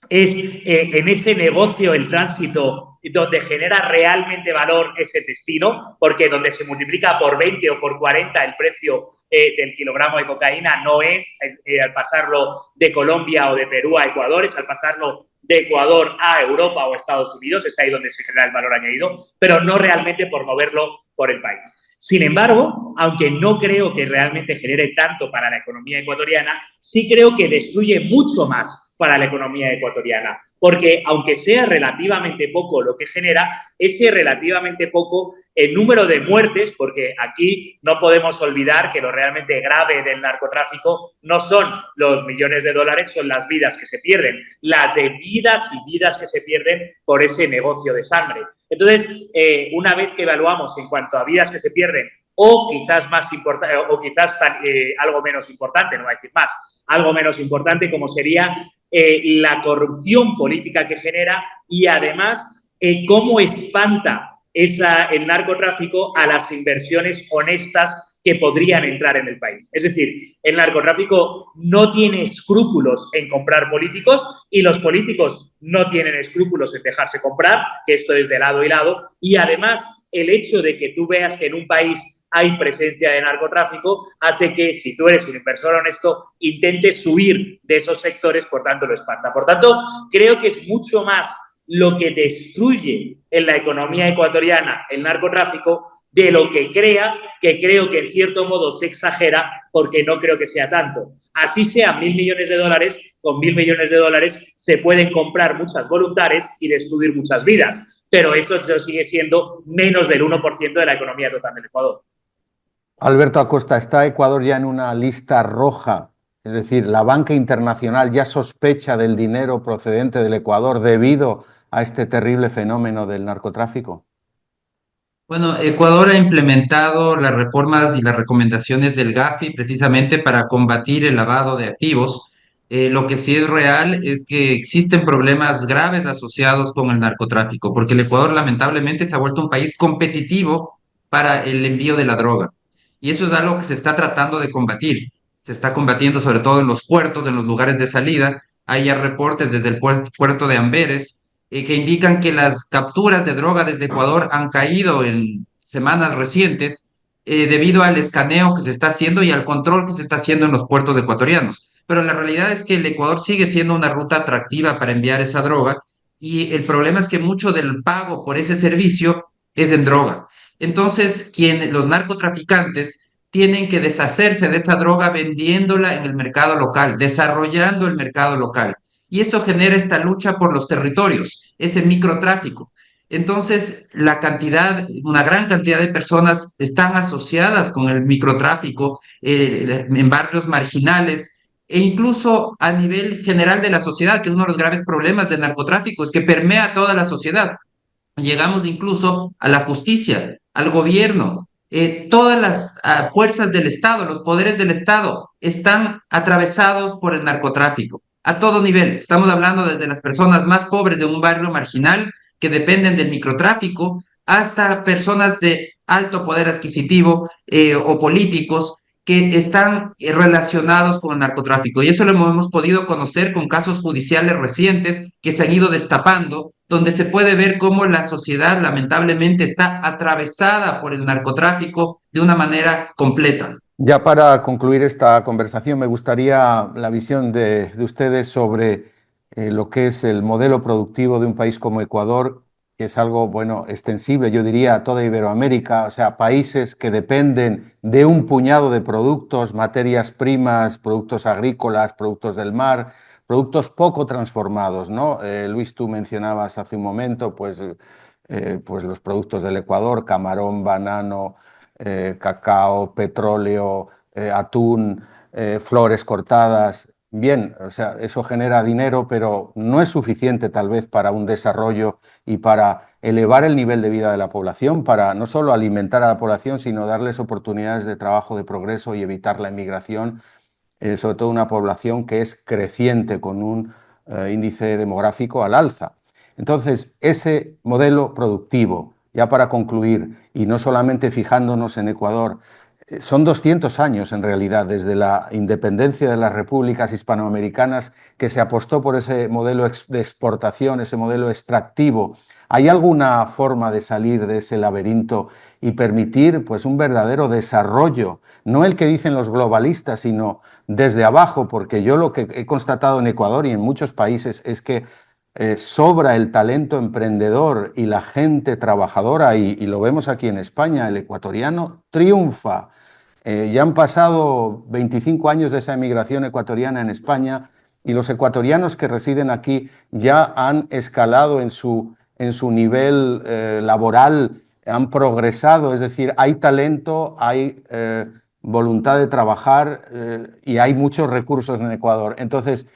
es en ese negocio, el tránsito, donde genera realmente valor ese destino, porque donde se multiplica por 20 o por 40 el precio del kilogramo de cocaína no es al pasarlo de Colombia o de Perú a Ecuador, es al pasarlo de Ecuador a Europa o Estados Unidos, es ahí donde se genera el valor añadido, pero no realmente por moverlo por el país. Sin embargo, aunque no creo que realmente genere tanto para la economía ecuatoriana, sí creo que destruye mucho más para la economía ecuatoriana, porque aunque sea relativamente poco lo que genera, ese relativamente poco el número de muertes, porque aquí no podemos olvidar que lo realmente grave del narcotráfico no son los millones de dólares, son las vidas que se pierden, las de vidas y vidas que se pierden por ese negocio de sangre. Entonces, una vez que evaluamos en cuanto a vidas que se pierden, o quizás más importante, o quizás algo menos importante, no voy a decir más, algo menos importante como sería la corrupción política que genera y además cómo espanta el narcotráfico a las inversiones honestas que podrían entrar en el país. Es decir, el narcotráfico no tiene escrúpulos en comprar políticos y los políticos no tienen escrúpulos en dejarse comprar, que esto es de lado y lado, y además el hecho de que tú veas que en un país hay presencia de narcotráfico, hace que si tú eres un inversor honesto, intentes huir de esos sectores, por tanto lo espanta. Por tanto, creo que es mucho más lo que destruye en la economía ecuatoriana el narcotráfico de lo que crea, que creo que en cierto modo se exagera porque no creo que sea tanto. Así sean 1.000 millones de dólares, con 1.000 millones de dólares se pueden comprar muchas voluntades y destruir muchas vidas, pero esto sigue siendo menos del 1% de la economía total del Ecuador. Alberto Acosta, ¿está Ecuador ya en una lista roja? Es decir, ¿la banca internacional ya sospecha del dinero procedente del Ecuador debido a este terrible fenómeno del narcotráfico? Bueno, Ecuador ha implementado las reformas y las recomendaciones del Gafi precisamente para combatir el lavado de activos. Lo que sí es real es que existen problemas graves asociados con el narcotráfico, porque el Ecuador lamentablemente se ha vuelto un país competitivo para el envío de la droga. Y eso es algo que se está tratando de combatir. Se está combatiendo sobre todo en los puertos, en los lugares de salida. Hay ya reportes desde el puerto de Amberes que indican que las capturas de droga desde Ecuador han caído en semanas recientes debido al escaneo que se está haciendo y al control que se está haciendo en los puertos ecuatorianos. Pero la realidad es que el Ecuador sigue siendo una ruta atractiva para enviar esa droga y el problema es que mucho del pago por ese servicio es en droga. Entonces, los narcotraficantes tienen que deshacerse de esa droga vendiéndola en el mercado local, desarrollando el mercado local. y eso genera esta lucha por los territorios, ese microtráfico. Entonces, una gran cantidad de personas están asociadas con el microtráfico en barrios marginales e incluso a nivel general de la sociedad, que es uno de los graves problemas del narcotráfico, es que permea toda la sociedad. Llegamos incluso a la justicia, al gobierno. Todas las fuerzas del Estado, los poderes del Estado están atravesados por el narcotráfico a todo nivel. Estamos hablando desde las personas más pobres de un barrio marginal que dependen del microtráfico hasta personas de alto poder adquisitivo o políticos que están relacionados con el narcotráfico. Y eso lo hemos podido conocer con casos judiciales recientes que se han ido destapando, donde se puede ver cómo la sociedad lamentablemente está atravesada por el narcotráfico de una manera completa. Ya para concluir esta conversación, me gustaría la visión de ustedes sobre lo que es el modelo productivo de un país como Ecuador, que es algo, bueno, extensible, yo diría, a toda Iberoamérica, o sea, países que dependen de un puñado de productos, materias primas, productos agrícolas, productos del mar, productos poco transformados, ¿no? Luis, tú mencionabas hace un momento, pues los productos del Ecuador, camarón, banano, cacao, petróleo, atún, flores cortadas. Bien, o sea, eso genera dinero, pero no es suficiente tal vez para un desarrollo y para elevar el nivel de vida de la población, para no solo alimentar a la población, sino darles oportunidades de trabajo, de progreso y evitar la inmigración, sobre todo una población que es creciente con un índice demográfico al alza. Entonces, ese modelo productivo, ya para concluir, y no solamente fijándonos en Ecuador, son 200 años en realidad desde la independencia de las repúblicas hispanoamericanas que se apostó por ese modelo de exportación, ese modelo extractivo. ¿Hay alguna forma de salir de ese laberinto y permitir pues, un verdadero desarrollo? No el que dicen los globalistas, sino desde abajo, porque yo lo que he constatado en Ecuador y en muchos países es que sobra el talento emprendedor y la gente trabajadora, y lo vemos aquí en España, el ecuatoriano triunfa. Ya han pasado 25 años de esa emigración ecuatoriana en España y los ecuatorianos que residen aquí ya han escalado en su nivel laboral, han progresado, es decir, hay talento, hay voluntad de trabajar y hay muchos recursos en Ecuador. Entonces,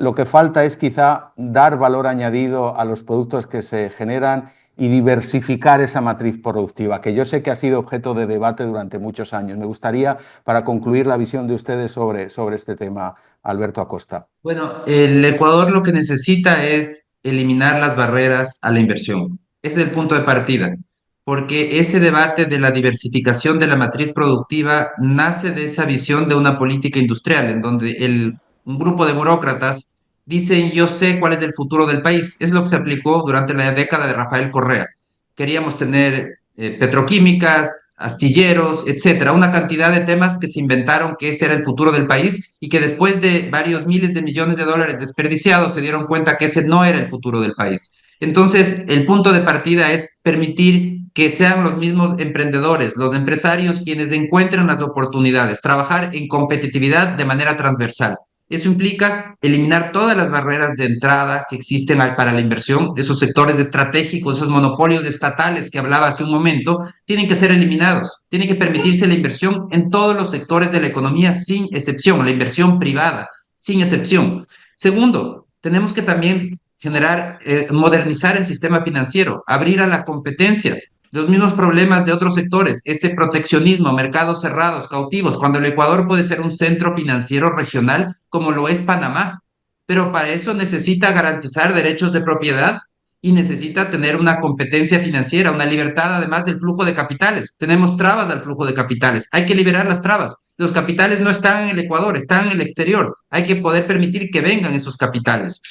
lo que falta es quizá dar valor añadido a los productos que se generan y diversificar esa matriz productiva, que yo sé que ha sido objeto de debate durante muchos años. Me gustaría, para concluir, la visión de ustedes sobre este tema, Alberto Acosta. Bueno, el Ecuador lo que necesita es eliminar las barreras a la inversión. Ese es el punto de partida, porque ese debate de la diversificación de la matriz productiva nace de esa visión de una política industrial, en donde un grupo de burócratas dicen, yo sé cuál es el futuro del país. Es lo que se aplicó durante la década de Rafael Correa. Queríamos tener petroquímicas, astilleros, etcétera, una cantidad de temas que se inventaron que ese era el futuro del país y que después de varios miles de millones de dólares desperdiciados se dieron cuenta que ese no era el futuro del país. Entonces, el punto de partida es permitir que sean los mismos emprendedores, los empresarios quienes encuentren las oportunidades, trabajar en competitividad de manera transversal. Eso implica eliminar todas las barreras de entrada que existen para la inversión. Esos sectores estratégicos, esos monopolios estatales que hablaba hace un momento, tienen que ser eliminados. Tiene que permitirse la inversión en todos los sectores de la economía, sin excepción, la inversión privada, sin excepción. Segundo, tenemos que también modernizar el sistema financiero, abrir a la competencia. Los mismos problemas de otros sectores, ese proteccionismo, mercados cerrados, cautivos, cuando el Ecuador puede ser un centro financiero regional como lo es Panamá, pero para eso necesita garantizar derechos de propiedad y necesita tener una competencia financiera, una libertad además del flujo de capitales. Tenemos trabas al flujo de capitales, hay que liberar las trabas. Los capitales no están en el Ecuador, están en el exterior. Hay que poder permitir que vengan esos capitales.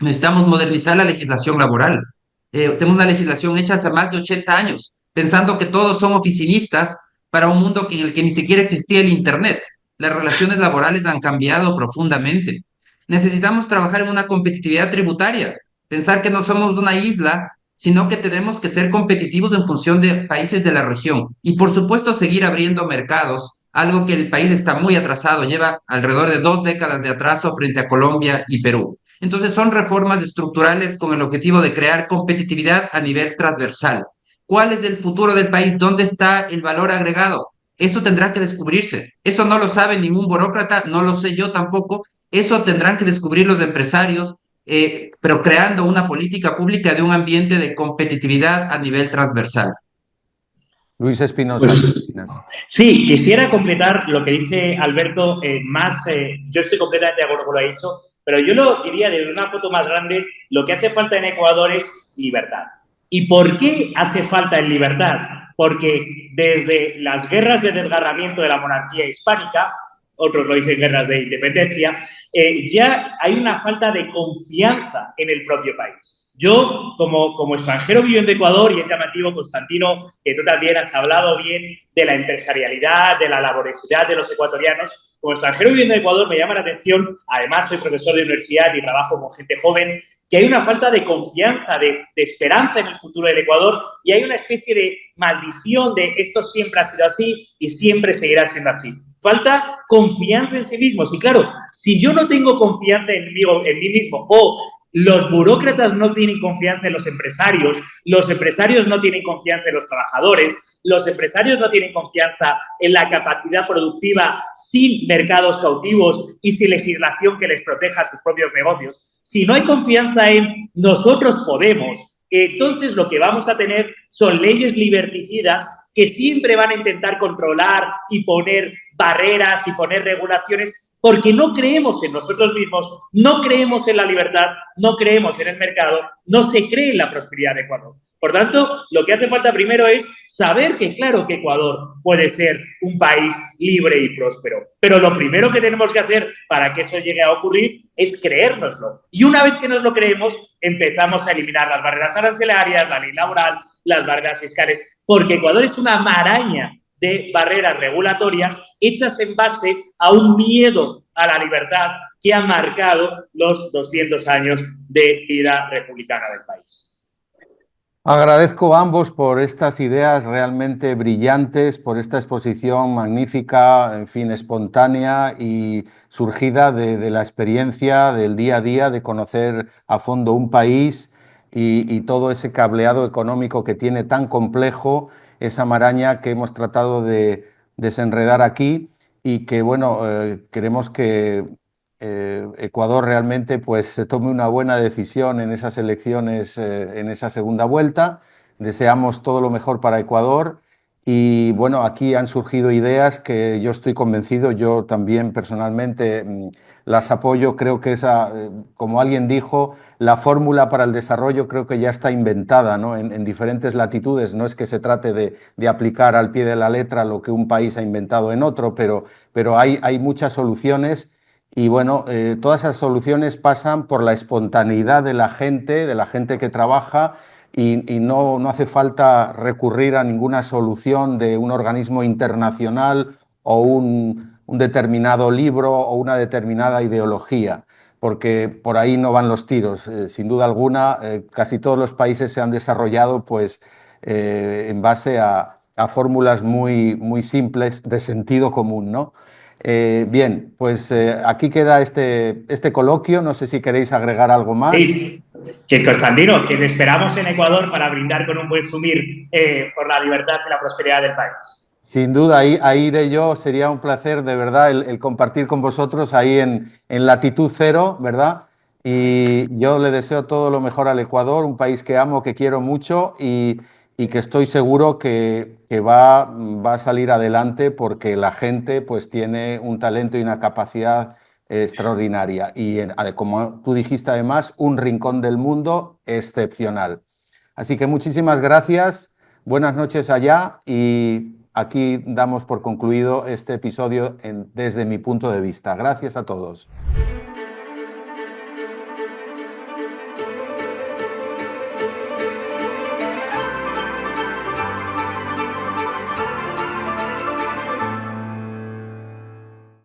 Necesitamos modernizar la legislación laboral. Tenemos una legislación hecha hace más de 80 años, pensando que todos son oficinistas para un mundo en el que ni siquiera existía el Internet. Las relaciones laborales han cambiado profundamente. Necesitamos trabajar en una competitividad tributaria, pensar que no somos una isla, sino que tenemos que ser competitivos en función de países de la región. Y por supuesto seguir abriendo mercados, algo que el país está muy atrasado, lleva alrededor de 2 décadas de atraso frente a Colombia y Perú. Entonces son reformas estructurales con el objetivo de crear competitividad a nivel transversal. ¿Cuál es el futuro del país? ¿Dónde está el valor agregado? Eso tendrá que descubrirse. Eso no lo sabe ningún burócrata, no lo sé yo tampoco. Eso tendrán que descubrir los empresarios, pero creando una política pública de un ambiente de competitividad a nivel transversal. Luis Espinosa. Pues, sí, quisiera completar lo que dice Alberto, yo estoy completamente de acuerdo con lo que ha dicho, pero yo lo diría de una foto más grande, lo que hace falta en Ecuador es libertad. ¿Y por qué hace falta en libertad? Porque desde las guerras de desgarramiento de la monarquía hispánica, otros lo dicen guerras de independencia, ya hay una falta de confianza en el propio país. Yo, como extranjero viviendo en Ecuador, y es llamativo, Constantino, que tú también has hablado bien de la empresarialidad, de la laboriosidad de los ecuatorianos, como extranjero viviendo en Ecuador me llama la atención, además soy profesor de universidad y trabajo con gente joven, que hay una falta de confianza, de esperanza en el futuro del Ecuador y hay una especie de maldición de esto siempre ha sido así y siempre seguirá siendo así. Falta confianza en sí mismos. Y claro, si yo no tengo confianza en mí mismo o los burócratas no tienen confianza en los empresarios no tienen confianza en los trabajadores, los empresarios no tienen confianza en la capacidad productiva sin mercados cautivos y sin legislación que les proteja sus propios negocios. Si no hay confianza en nosotros podemos, entonces lo que vamos a tener son leyes liberticidas que siempre van a intentar controlar y poner barreras y poner regulaciones porque no creemos en nosotros mismos, no creemos en la libertad, no creemos en el mercado, no se cree en la prosperidad de Ecuador. Por tanto, lo que hace falta primero es saber que claro que Ecuador puede ser un país libre y próspero, pero lo primero que tenemos que hacer para que eso llegue a ocurrir es creérnoslo. Y una vez que nos lo creemos, empezamos a eliminar las barreras arancelarias, la ley laboral, las barreras fiscales, porque Ecuador es una maraña de barreras regulatorias hechas en base a un miedo a la libertad que ha marcado los 200 años de vida republicana del país. Agradezco a ambos por estas ideas realmente brillantes, por esta exposición magnífica, en fin, espontánea y surgida de la experiencia del día a día, de conocer a fondo un país y todo ese cableado económico que tiene tan complejo, esa maraña que hemos tratado de desenredar aquí y que, bueno, queremos que Ecuador realmente pues se tome una buena decisión en esas elecciones, en esa segunda vuelta. Deseamos todo lo mejor para Ecuador y bueno, aquí han surgido ideas que yo estoy convencido, yo también personalmente las apoyo, creo que esa, como alguien dijo, la fórmula para el desarrollo creo que ya está inventada, ¿no? En diferentes latitudes, no es que se trate de aplicar al pie de la letra lo que un país ha inventado en otro, pero hay muchas soluciones. Y bueno, todas esas soluciones pasan por la espontaneidad de la gente que trabaja y no hace falta recurrir a ninguna solución de un organismo internacional o un determinado libro o una determinada ideología, porque por ahí no van los tiros. Sin duda alguna, casi todos los países se han desarrollado pues, en base a fórmulas muy simples de sentido común, ¿no? Bien, pues aquí queda este coloquio. No sé si queréis agregar algo más. Sí, que Constantino, que te esperamos en Ecuador para brindar con un buen sumir por la libertad y la prosperidad del país. Sin duda, ahí iré yo. Sería un placer, de verdad, el compartir con vosotros ahí en latitud cero, ¿verdad? Y yo le deseo todo lo mejor al Ecuador, un país que amo, que quiero mucho y que estoy seguro que va a salir adelante porque la gente pues tiene un talento y una capacidad extraordinaria y como tú dijiste además, un rincón del mundo excepcional. Así que muchísimas gracias, buenas noches allá y aquí damos por concluido este episodio desde mi punto de vista. Gracias a todos.